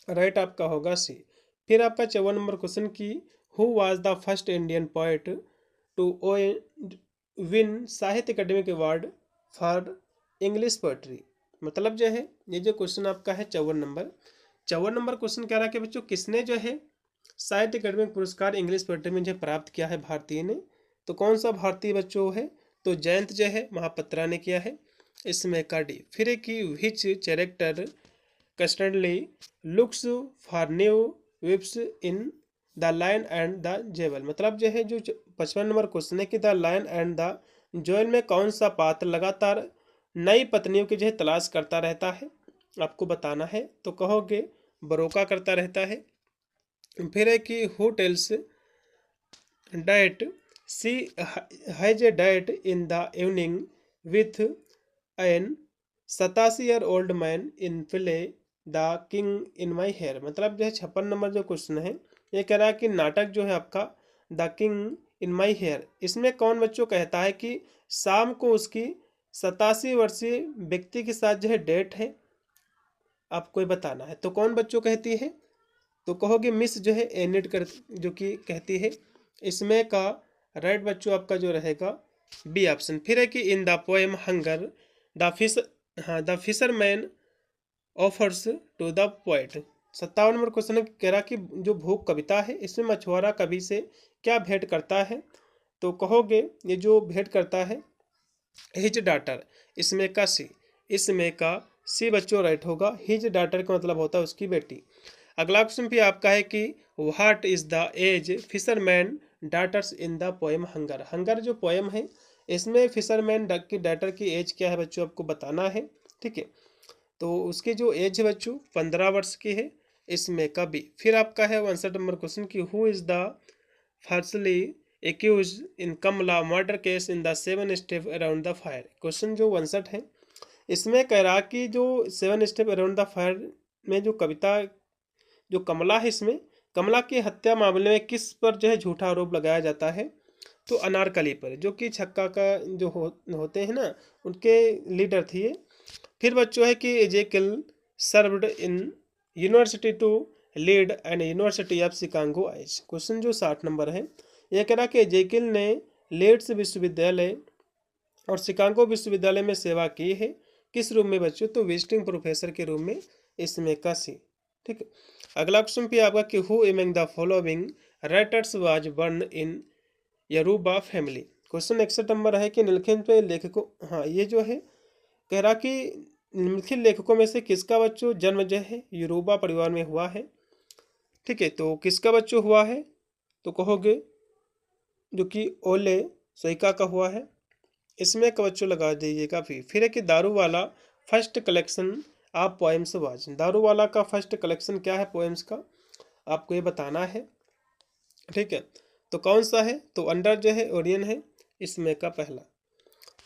राइट आपका होगा सी। फिर आपका 54 नंबर क्वेश्चन की who was the first Indian poet to win Sahitya Akademi award for English poetry. मतलब जो है ये जो क्वेश्चन आपका है 54 नंबर क्वेश्चन कह रहा है कि बच्चों किसने जो है साहित्य अकेडमी पुरस्कार इंग्लिश पोएट्री में जो प्राप्त किया है भारतीय ने। तो कौन सा भारतीय बच्चों है, तो जयंत जो है महापात्रा ने किया है। इसमें का डी। फिर कि which character constantly looks for new whips in the lion and the jewel। मतलब जो है जो 55 नंबर क्वेश्चन है कि the lion and the jewel में कौन सा पात्र लगातार नई पत्नियों की जो है तलाश करता रहता है, आपको बताना है। तो कहोगे बरोका करता रहता है। फिर है कि who tells diet she has a diet in the evening with an 87-year-old man in play the king in my hair. मतलब जो है 56 नंबर जो क्वेश्चन है ये कह रहा है कि नाटक जो है आपका the king in my hair, इसमें कौन बच्चों कहता है कि शाम को उसकी 87 वर्षीय व्यक्ति के साथ जो है डेट है, आपको ये बताना है। तो कौन बच्चों कहती है, तो कहोगे मिस जो है एनिड कर जो कि कहती है। इसमें का राइट बच्चों आपका जो रहेगा बी ऑप्शन। फिर है कि in the poem hunger the fish, हाँ the fisherman offers to the poet. 57 number question है कह रहा कि जो भूख कविता है इसमें मछुआरा कवि से क्या भेंट करता है। तो कहोगे ये जो भेंट करता है हिज डाटर। इसमें का सी। इसमें का सी बच्चों राइट होगा। हिज डाटर का मतलब होता है उसकी बेटी। अगला क्वेश्चन भी आपका है कि what is the age fisherman daughters in the poem hunger. Hunger जो पोएम है इसमें फिशरमैन की डाटर की एज क्या है बच्चों, आपको बताना है। ठीक है, तो उसकी जो एज है बच्चों 15 वर्ष की है। इसमें का बी। फिर आपका है 59 नंबर क्वेश्चन की who is the firstly accuse in Kamala murder case in the 7 step around the fire. Question जो 59 है इसमें कह रहा कि जो 7 स्टेप अराउंड द फायर में जो कविता जो कमला है, इसमें कमला की हत्या मामले में किस पर जो है झूठा आरोप लगाया जाता है, तो अनारकली पर, जो कि छक्का का जो होते हैं ना उनके लीडर थी ये। फिर बच्चों है कि Ezekiel served in university to lead and university of Chicago आइज। क्वेश्चन जो 60 नंबर है यह कह रहा कि एजेकिल ने लीड्स विश्वविद्यालय और शिकागो विश्वविद्यालय में सेवा की है। किस रूप में बच्चों, तो विजिटिंग प्रोफेसर के रूप में। इसमें का सी। ठीक है, अगला क्वेश्चन भी आपका कि who among the following writers was born in Yoruba family. Question 61 number है कि निम्नलिखित लेखकों, हाँ ये जो है कह रहा कि निम्नलिखित लेखकों में से किसका बच्चों जन्म जो है यूरोबा परिवार में हुआ है। ठीक है, तो किसका बच्चों हुआ है, तो कहोगे जो कि ओले सोइका का हुआ है। इसमें का बच्चों लगा दीजिएगा फिर है कि दारू वाला first collection of poems was. दारू वाला का फर्स्ट कलेक्शन क्या है पोएम्स का, आपको ये बताना है। ठीक है, तो कौन सा है, तो अंडर जो है ओरियन है। इसमें का पहला।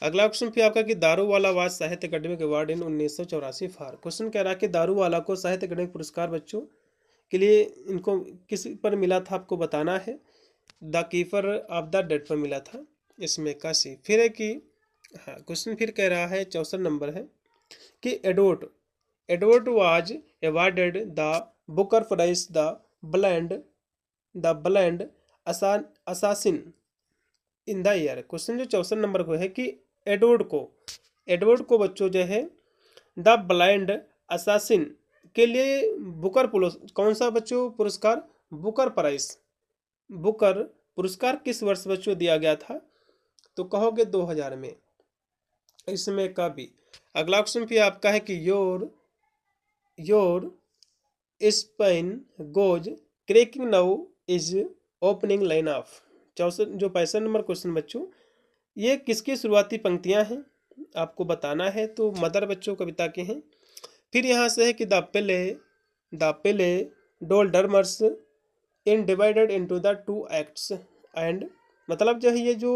अगला क्वेश्चन फिर आपका कि दारूवाला वाज साहित्य Akademi award in 1984 for. Question कह रहा है कि दारूवाला को साहित्य अकेडमी पुरस्कार बच्चों के लिए इनको किस पर मिला था, आपको बताना है। The keeper of the dead पर मिला था। इसमें का सी। फिर है कि हाँ क्वेश्चन फिर कह रहा है 64 नंबर है कि Edward was awarded the Booker prize the blind assassin in the year. Question जो 64 नंबर को है कि एडवर्ड को बच्चों जो है द ब्लाइंड असासिन के लिए बुकर कौन सा बच्चों पुरस्कार, बुकर पुरस्कार किस वर्ष बच्चों दिया गया था, तो कहोगे 2000 में। इसमें का बी। अगला क्वेश्चन भी आपका है कि your spine goes cracking now is opening line of. 64 जो 65 नंबर क्वेश्चन बच्चों, ये किसकी शुरुआती पंक्तियां हैं आपको बताना है। तो मदर बच्चों कविता के हैं। फिर यहाँ से है कि the play Doldrummers in divided into the two acts and, मतलब जो है ये जो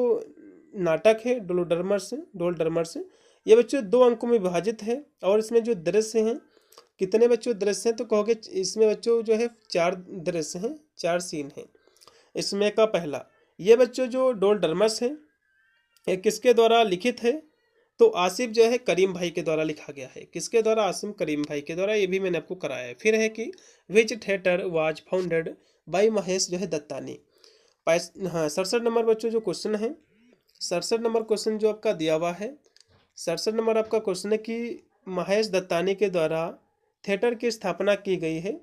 नाटक है डोल्डरमर्स ये बच्चों 2 अंकों में विभाजित है। और इसमें जो दृश्य हैं, कितने बच्चों दृश्य हैं, तो कहोगे इसमें बच्चों जो है 4 दृश्य हैं, 4 सीन हैं। इसमें का पहला, ये बच्चों जो डोल्डरमर्स है ये किसके द्वारा लिखित है, तो आसिफ जो है करीम भाई के द्वारा लिखा गया है। किसके द्वारा, आसिफ करीम भाई के द्वारा, ये भी मैंने आपको कराया है। फिर है कि which theatre was founded by Mahesh जो है दत्तानी। 67 नंबर बच्चों जो क्वेश्चन है, 67 नंबर क्वेश्चन जो आपका दिया हुआ है, 67 नंबर आपका क्वेश्चन है कि महेश दत्तानी के द्वारा थिएटर की स्थापना की गई है।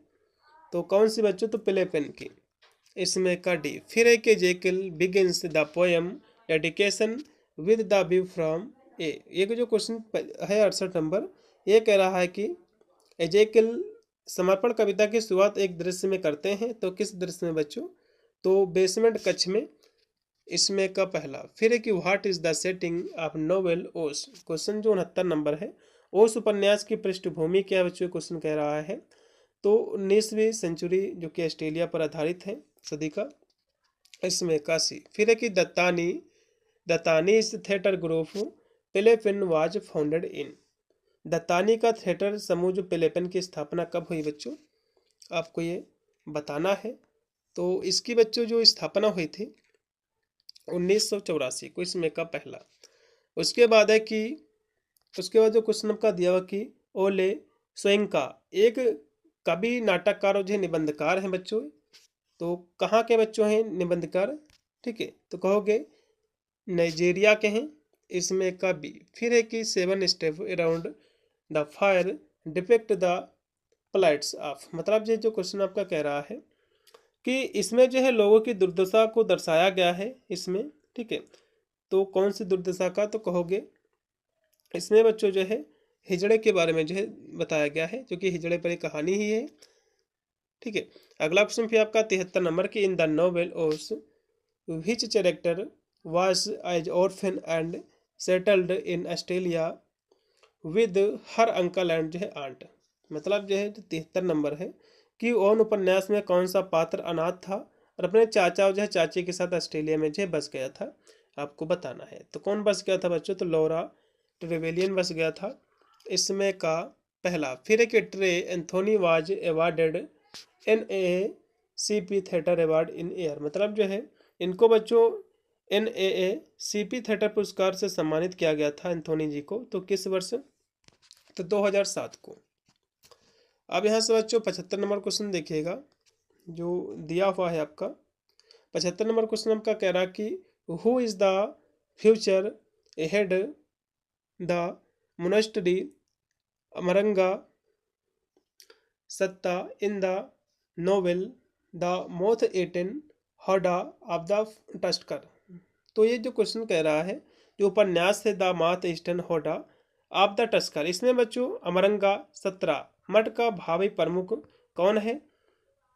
तो कौन सी बच्चों, तो प्लेपेन की। इसमें का डी। फिर है कि Ezekiel begins the poem dedication with the view from a. ये जो क्वेश्चन है 68 नंबर, ये कह रहा है कि एजेकिल समर्पण कविता की शुरुआत एक दृश्य में करते हैं। तो किस दृश्य में बच्चों, तो बेसमेंट कक्ष में। इसमें का पहला। फिर है कि what is the setting of novel ओस। क्वेश्चन जो 69 नंबर है, ओस उपन्यास की पृष्ठभूमि क्या बच्चों, क्वेश्चन कह रहा है। तो 19वीं सेंचुरी जो कि ऑस्ट्रेलिया पर आधारित है सदी का। इसमें काशी। फिर है कि दत्तानी इस theatre group playpen was founded in. Dattani का थिएटर समूह जो प्लेपेन की स्थापना कब हुई बच्चों, आपको ये बताना है। तो इसकी बच्चों जो स्थापना हुई थी 1984 को। इसमें का पहला। उसके बाद है कि उसके बाद जो क्वेश्चन आपका दिया हुआ कि ओले सोइंका एक कवि नाटककार और जो निबंधकार हैं बच्चों। तो कहाँ के बच्चों हैं निबंधकार, ठीक है, तो कहोगे नाइजीरिया के हैं। इसमें का बी। फिर है कि 7 step around the fire depict the plights of, मतलब ये जो क्वेश्चन आपका कह रहा है कि इसमें जो है लोगों की दुर्दशा को दर्शाया गया है इसमें, ठीक है। तो कौन सी दुर्दशा का, तो कहोगे इसमें बच्चों जो है हिजड़े के बारे में जो है बताया गया है, जो कि हिजड़े पर एक कहानी ही है, ठीक है। अगला क्वेश्चन फिर आपका 73 नंबर की in the novel Oz which character was as orphan and settled in Australia with her uncle and जो है आंट। मतलब जो है 73 नंबर है कि ओन उपन्यास में कौन सा पात्र अनाथ था और अपने चाचा और जो है चाची के साथ ऑस्ट्रेलिया में जो है बस गया था, आपको बताना है। तो कौन बस गया था बच्चों, तो लौरा ट्रेवेलियन बस गया था। इसमें का पहला। फिर एक tray Anthony was awarded NAACP theatre award in year, मतलब जो है इनको बच्चों NAACP थिएटर पुरस्कार से सम्मानित किया गया था एंथोनी जी को। तो किस वर्ष, तो 2007 को। अब यहाँ से बच्चों 75 नंबर क्वेश्चन देखिएगा जो दिया हुआ है आपका। 75 नंबर क्वेश्चन आपका कह रहा कि who is the future head the monastery Amranga Satra in the novel the moth eaten howdah of the tusker. तो ये जो क्वेश्चन कह रहा है, जो उपन्यास है the moth eaten howdah of the tusker, इसमें बच्चों अमरंगा 17 मठ का भावी प्रमुख कौन है,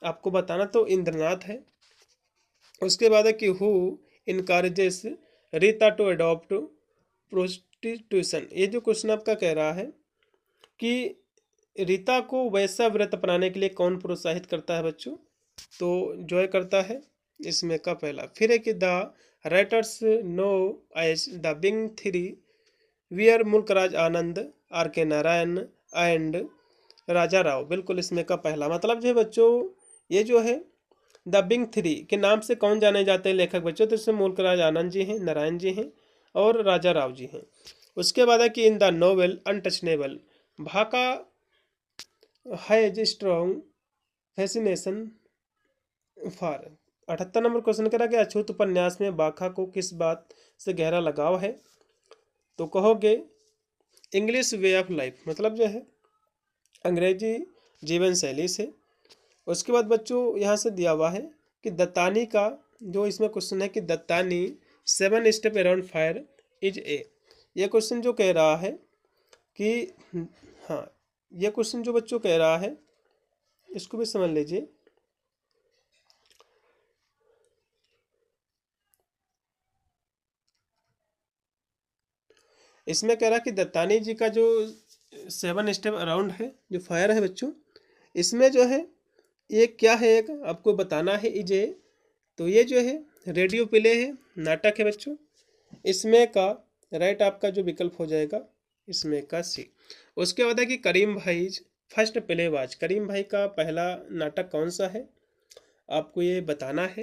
आपको बताना। तो इंद्रनाथ है। उसके बाद है कि who encourages Rita to adopt prostitution. ये जो क्वेश्चन आपका कह रहा है कि रीता को वैसा व्रत अपनाने के लिए कौन प्रोत्साहित करता है बच्चों, तो जॉय करता है। इसमें का पहला। फिर है कि the writers known as the big three were Mulk Raj Anand, RK Narayan and Raja Rao. बिल्कुल इसमें का पहला। मतलब जो है बच्चों ये जो है द बिग थ्री के नाम से कौन जाने जाते हैं लेखक बच्चों, तो इसमें मुल्कराज आनंद जी हैं, नारायण जी हैं और राजा राव जी हैं। उसके बाद है कि इन द नोवेल अनटचनेबल भाका has strong fascination for. 78 number question करा कि अछूत उपन्यास में बाखा को किस बात से गहरा लगाव है, तो कहोगे इंग्लिश वे ऑफ लाइफ, मतलब जो है अंग्रेजी जीवन शैली से। उसके बाद बच्चों यहाँ से दिया हुआ है कि दत्तानी का जो इसमें क्वेश्चन है कि Dattani 7 step around fire is a. ये क्वेश्चन जो कह रहा है कि हाँ, ये क्वेश्चन जो बच्चों कह रहा है इसको भी समझ लीजिए। इसमें कह रहा कि दत्तानी जी का जो 7 स्टेप अराउंड है, जो फायर है बच्चों, इसमें जो है ये क्या है, एक आपको बताना है इजे। तो ये जो है रेडियो प्ले है, नाटक है बच्चों। इसमें का राइट आपका जो विकल्प हो जाएगा इसमें का सी। उसके बाद है कि करीम भाई फर्स्ट प्लेबाज, करीम भाई का पहला नाटक कौन सा है आपको ये बताना है।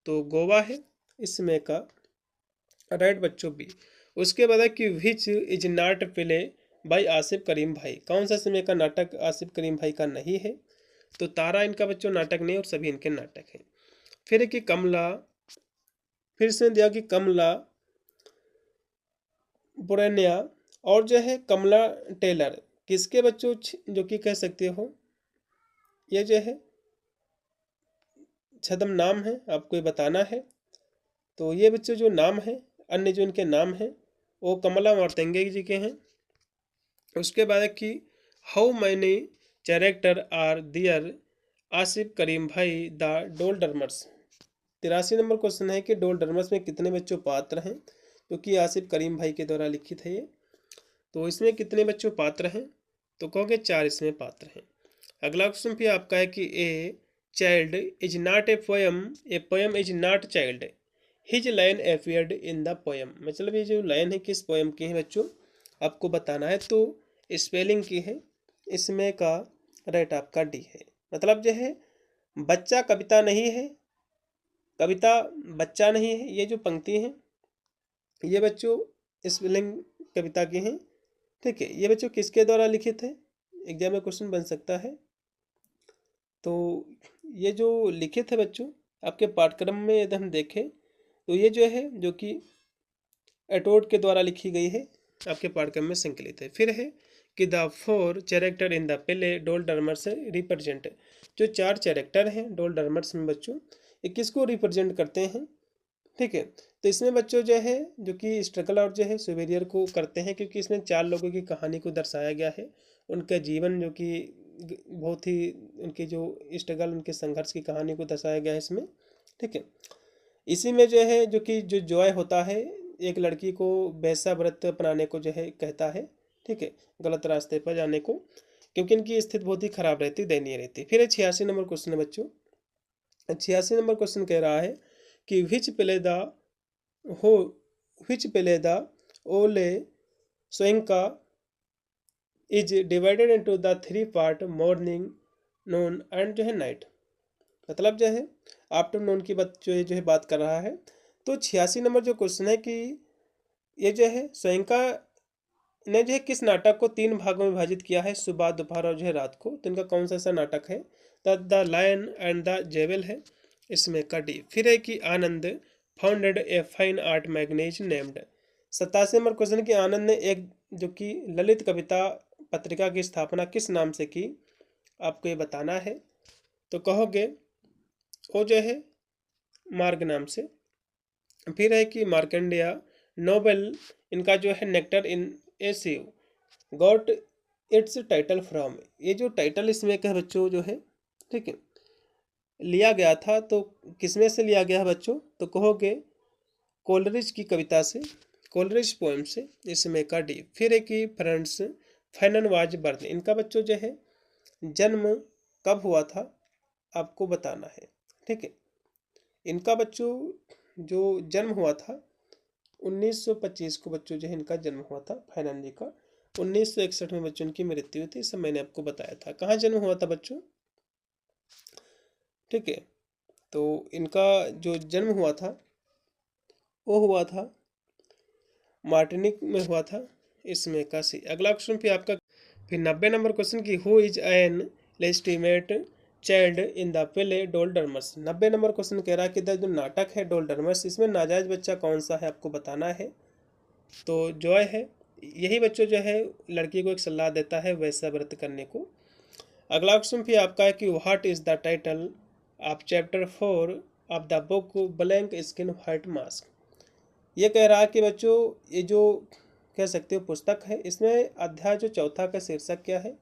तो गोवा है इसमें का राइट बच्चों बी। उसके बाद है कि which is not play by Asif Currimbhoy, कौन सा समय का नाटक आसिफ करीम भाई का नहीं है। तो तारा इनका बच्चों नाटक नहीं और सभी इनके नाटक हैं। फिर है कि कमला, फिर से दिया कि कमला बुरैनिया और जो है कमला टेलर, किसके बच्चों जो कि कह सकते हो ये जो है छद्म नाम है, आपको ये बताना है। तो ये बच्चों जो नाम है, अन्य जो इनके नाम हैं वो कमला मार्तंगे जी के हैं। उसके बाद कि हाउ मैनी कैरेक्टर आर दियर आसिफ करीम भाई द डोल डरमर्स। 83 नंबर क्वेश्चन है कि डोल डरमर्स में कितने बच्चों पात्र हैं, क्योंकि आसिफ करीम भाई के द्वारा लिखित है ये। तो इसमें कितने बच्चों पात्र हैं, तो कहोगे 4 इसमें पात्र हैं। अगला क्वेश्चन भी आपका है कि a child is not a poem is not child his line appeared in the poem. मतलब ये जो लाइन है किस पोयम की है बच्चों आपको बताना है। तो स्पेलिंग की है, इसमें का राइट आपका डी है। मतलब जो है बच्चा कविता नहीं है, कविता बच्चा नहीं है, ये जो पंक्ति है ये बच्चों स्पेलिंग कविता की हैं। ठीक है, ये बच्चों किसके द्वारा लिखित है, एग्जाम में क्वेश्चन बन सकता है। तो ये जो लिखित है बच्चों आपके पाठ्यक्रम में यदि हम देखें तो ये जो है जो कि एटोड के द्वारा लिखी गई है, आपके पाठ्यक्रम में संकलित है। फिर है कि the 4 character in the play डोल डरमर्स रिप्रेजेंट, जो 4 कैरेक्टर हैं डोल डरमर्स में बच्चों ये किसको रिप्रेजेंट करते हैं। ठीक है, तो इसमें बच्चों जो है जो कि स्ट्रगल और जो है सुवेरियर को करते हैं, क्योंकि इसमें 4 लोगों की कहानी को दर्शाया गया है, उनका जीवन जो कि बहुत ही उनकी जो स्ट्रगल उनके संघर्ष की कहानी को दर्शाया गया है इसमें। ठीक है, इसी में जो है जो कि जो जॉय होता है एक लड़की को वैसा व्रत अपनाने को जो है कहता है। ठीक है, गलत रास्ते पर जाने को, क्योंकि इनकी स्थिति बहुत ही खराब रहती, दयनीय रहती। फिर 86 नंबर क्वेश्चन है बच्चों। 86 नंबर क्वेश्चन कह रहा है कि विच प्ले द हो विच play the Wole Soyinka is divided into the 3 part morning noon and जो है नाइट। मतलब जो है आफ्टरनून की बात जो है बात कर रहा है। तो 86 नंबर जो क्वेश्चन है कि ये जो है सोइंका ने जो है किस नाटक को 3 भागों में विभाजित किया है, सुबह दोपहर और जो है रात को। तो इनका कौन सा सा नाटक है, द लायन एंड द जेवल है, इसमें का डी। फिर है कि Anand founded a fine art magazine named. 87 number question कि आनंद ने एक जो कि ललित कविता पत्रिका की स्थापना किस नाम से की, आपको ये बताना है। तो कहोगे वो जो है मार्ग नाम से। फिर है कि मार्कंडेय नोबेल इनका जो है nectar in a sieve got its title from. ये जो टाइटल इसमें का बच्चों जो है ठीक है लिया गया था, तो किसमें से लिया गया है बच्चों, तो कहोगे कोलरिज की कविता से, कोलरिज पोएम से, इसमें का डी। फिर है कि फ्रेंड्स फैनन वाज बर्न, इनका बच्चों जो है जन्म कब हुआ था आपको बताना है। ठीक है, इनका बच्चों जो जन्म हुआ था 1925 को बच्चों जो है इनका जन्म हुआ था फैनन जी का। 1961 में बच्चों की मृत्यु थी, सब मैंने आपको बताया था। कहाँ जन्म हुआ था बच्चों, ठीक है, तो इनका जो जन्म हुआ था वो हुआ था मार्टिनिक में हुआ था, इसमें का सी। अगला क्वेश्चन फिर आपका फिर 90 नंबर क्वेश्चन की who is an legitimate child in the play डोल डरमर्स। 90 नंबर क्वेश्चन कह रहा है कि जो नाटक है डोल डरमर्स इसमें नाजायज बच्चा कौन सा है आपको बताना है। तो जॉय है, यही बच्चों जो है लड़की को एक सलाह देता है वैसा व्रत करने को। अगला क्वेश्चन भी आपका है कि what is the title of chapter 4 of the book black skin white mask. ये कह रहा है कि बच्चों ये जो कह सकते हो पुस्तक है। इसमें अध्याय जो चौथा का शीर्षक क्या है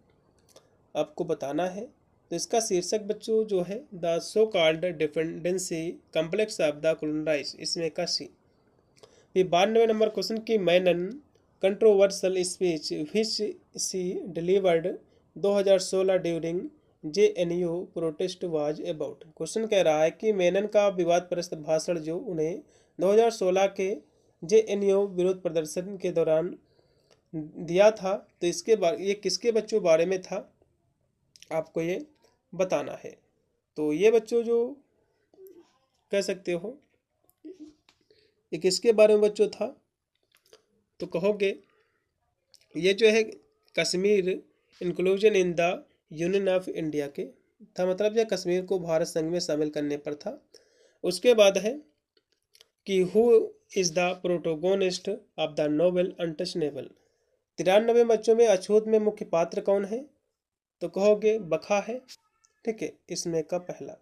आपको बताना है। तो इसका शीर्षक बच्चों जो है the so called dependency complex of the colonised, इसमें का सी। फिर 92 नंबर क्वेश्चन की Menon controversial speech which she delivered 2016 during JNU protest was about. Question कह रहा है कि मेनन का विवादग्रस्त भाषण जो उन्हें 2016 के JNU विरोध प्रदर्शन के दौरान दिया था, तो इसके बारे ये किसके बच्चों बारे में था आपको ये बताना है। तो ये बच्चों जो कह सकते हो ये किसके बारे में बच्चों था, तो कहोगे ये जो है Kashmir inclusion in the union of India के था, मतलब यह कश्मीर को भारत संघ में शामिल करने पर था। उसके बाद है कि who is the protagonist of the novel untouchable. 93 बच्चों में अछूत में मुख्य पात्र कौन है, तो कहोगे बखा है, ठीक है, इसमें का पहला।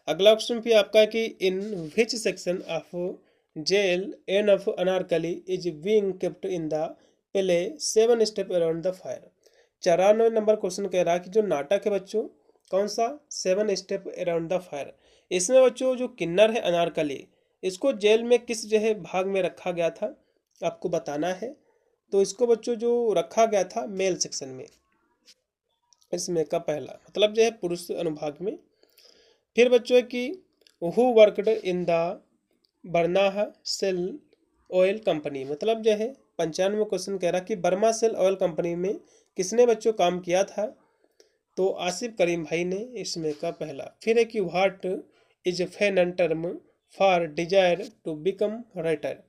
अगला क्वेश्चन भी आपका है कि in which section of jail an of Anarkali is being kept in the play 7 step around the fire. 94 number question कह रहा है कि जो नाटक है बच्चों कौन सा 7 स्टेप अराउंड द फायर। इसमें बच्चों जो किन्नर है अनारकली, इसको जेल में किस जो है भाग में रखा गया था आपको बताना है। तो इसको बच्चों जो रखा गया था मेल सेक्शन में, इसमें का पहला, मतलब जो है पुरुष अनुभाग में। फिर बच्चों की who worked in the Burmah Shell oil company, मतलब जो है 95 क्वेश्चन कह रहा कि बर्मा सेल ऑयल कंपनी में किसने बच्चों काम किया था, तो आसिफ करीम भाई ने, इसमें का पहला। फिर है कि what is Fanon term for desire to become writer.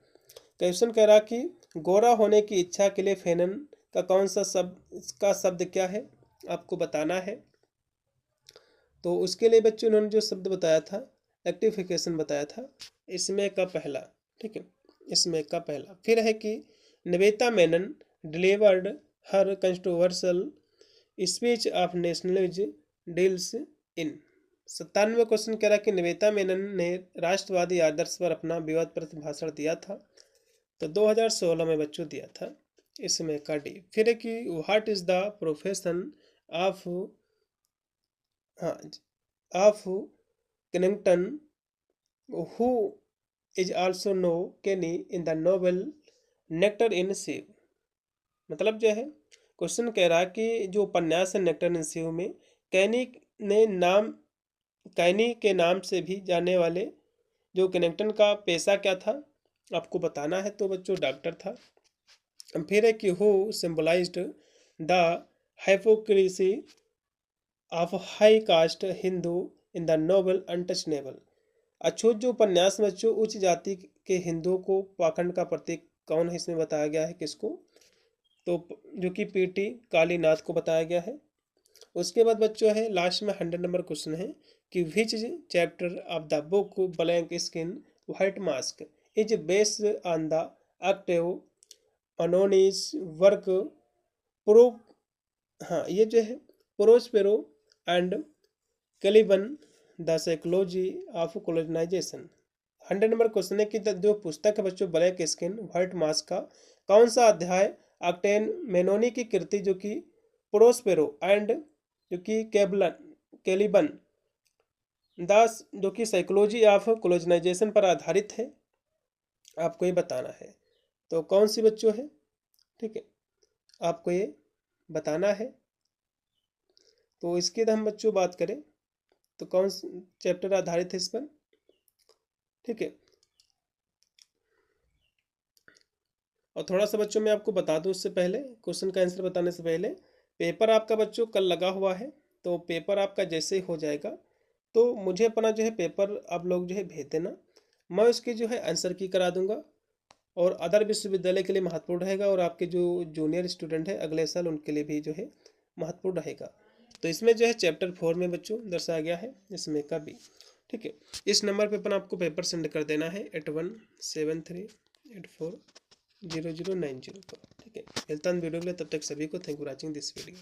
Question कह रहा कि गोरा होने की इच्छा के लिए फेनन का कौन सा शब्द क्या है आपको बताना है। तो उसके लिए बच्चों उन्होंने जो शब्द बताया था एक्टिफिकेशन बताया था, इसमें का पहला, ठीक है, इसमें का पहला। फिर है कि Niveta Menon delivered her controversial speech of nationalism deals in. 97 question कह रहा कि निवेता मेनन ने राष्ट्रवादी आदर्श पर अपना विवादप्रद भाषण दिया था, तो 2016 में बच्चों दिया था, इसमें का डी। फिर है कि what is the profession of of Kennington who is also known Kenny in the novel nectar in sieve. मतलब जो है क्वेश्चन कह रहा है कि जो उपन्यास है नेक्टर इन सीव में कैनी के नाम से भी जाने वाले जो केनिंगटन का पेशा क्या था आपको बताना है, तो बच्चों डॉक्टर था। फिर है कि who symbolized the hypocrisy of high caste Hindu in the novel untouchable. अछूत जो उपन्यास बच्चों उच्च जाति के हिंदुओं को पाखंड का प्रतीक कौन है, इसमें बताया गया है किसको, तो जो कि पीटी कालीनाथ को बताया गया है। उसके बाद बच्चों है लास्ट में 100 नंबर क्वेश्चन है कि which chapter of the book black skin white mask is based on the Octave Mannoni's work pro. हाँ, ये जो है Prospero and Caliban the psychology of colonization. 100 number question है कि जो पुस्तक है बच्चों ब्लैक स्किन व्हाइट मास्क का कौन सा अध्याय ऑक्टेन मेनोनी की कृति जो कि प्रोस्पेरो एंड जो कि कैलिबन दास जो कि साइकोलॉजी ऑफ कोलोनाइजेशन पर आधारित है आपको ये बताना है। तो कौन सी बच्चों है, ठीक है, आपको ये बताना है। तो इसकी हम बच्चों बात करें तो कौन चैप्टर आधारित है इस पर, ठीक है। और थोड़ा सा बच्चों मैं आपको बता दूं उससे पहले, क्वेश्चन का आंसर बताने से पहले, पेपर आपका बच्चों कल लगा हुआ है, तो पेपर आपका जैसे ही हो जाएगा तो मुझे अपना जो है पेपर आप लोग जो है भेज देना, मैं उसकी जो है आंसर की करा दूंगा। और अदर विश्वविद्यालय के लिए महत्वपूर्ण रहेगा और आपके जो जूनियर स्टूडेंट है अगले साल उनके लिए भी जो है महत्वपूर्ण रहेगा। तो इसमें जो है चैप्टर 4 में बच्चों दर्शाया गया है, इसमें का भी, ठीक है। इस नंबर पे अपन आपको पेपर सेंड कर देना है 8173840090 पर, ठीक है। मिलता हूं वीडियो के लिए, तब तक सभी को thank you for watching this video.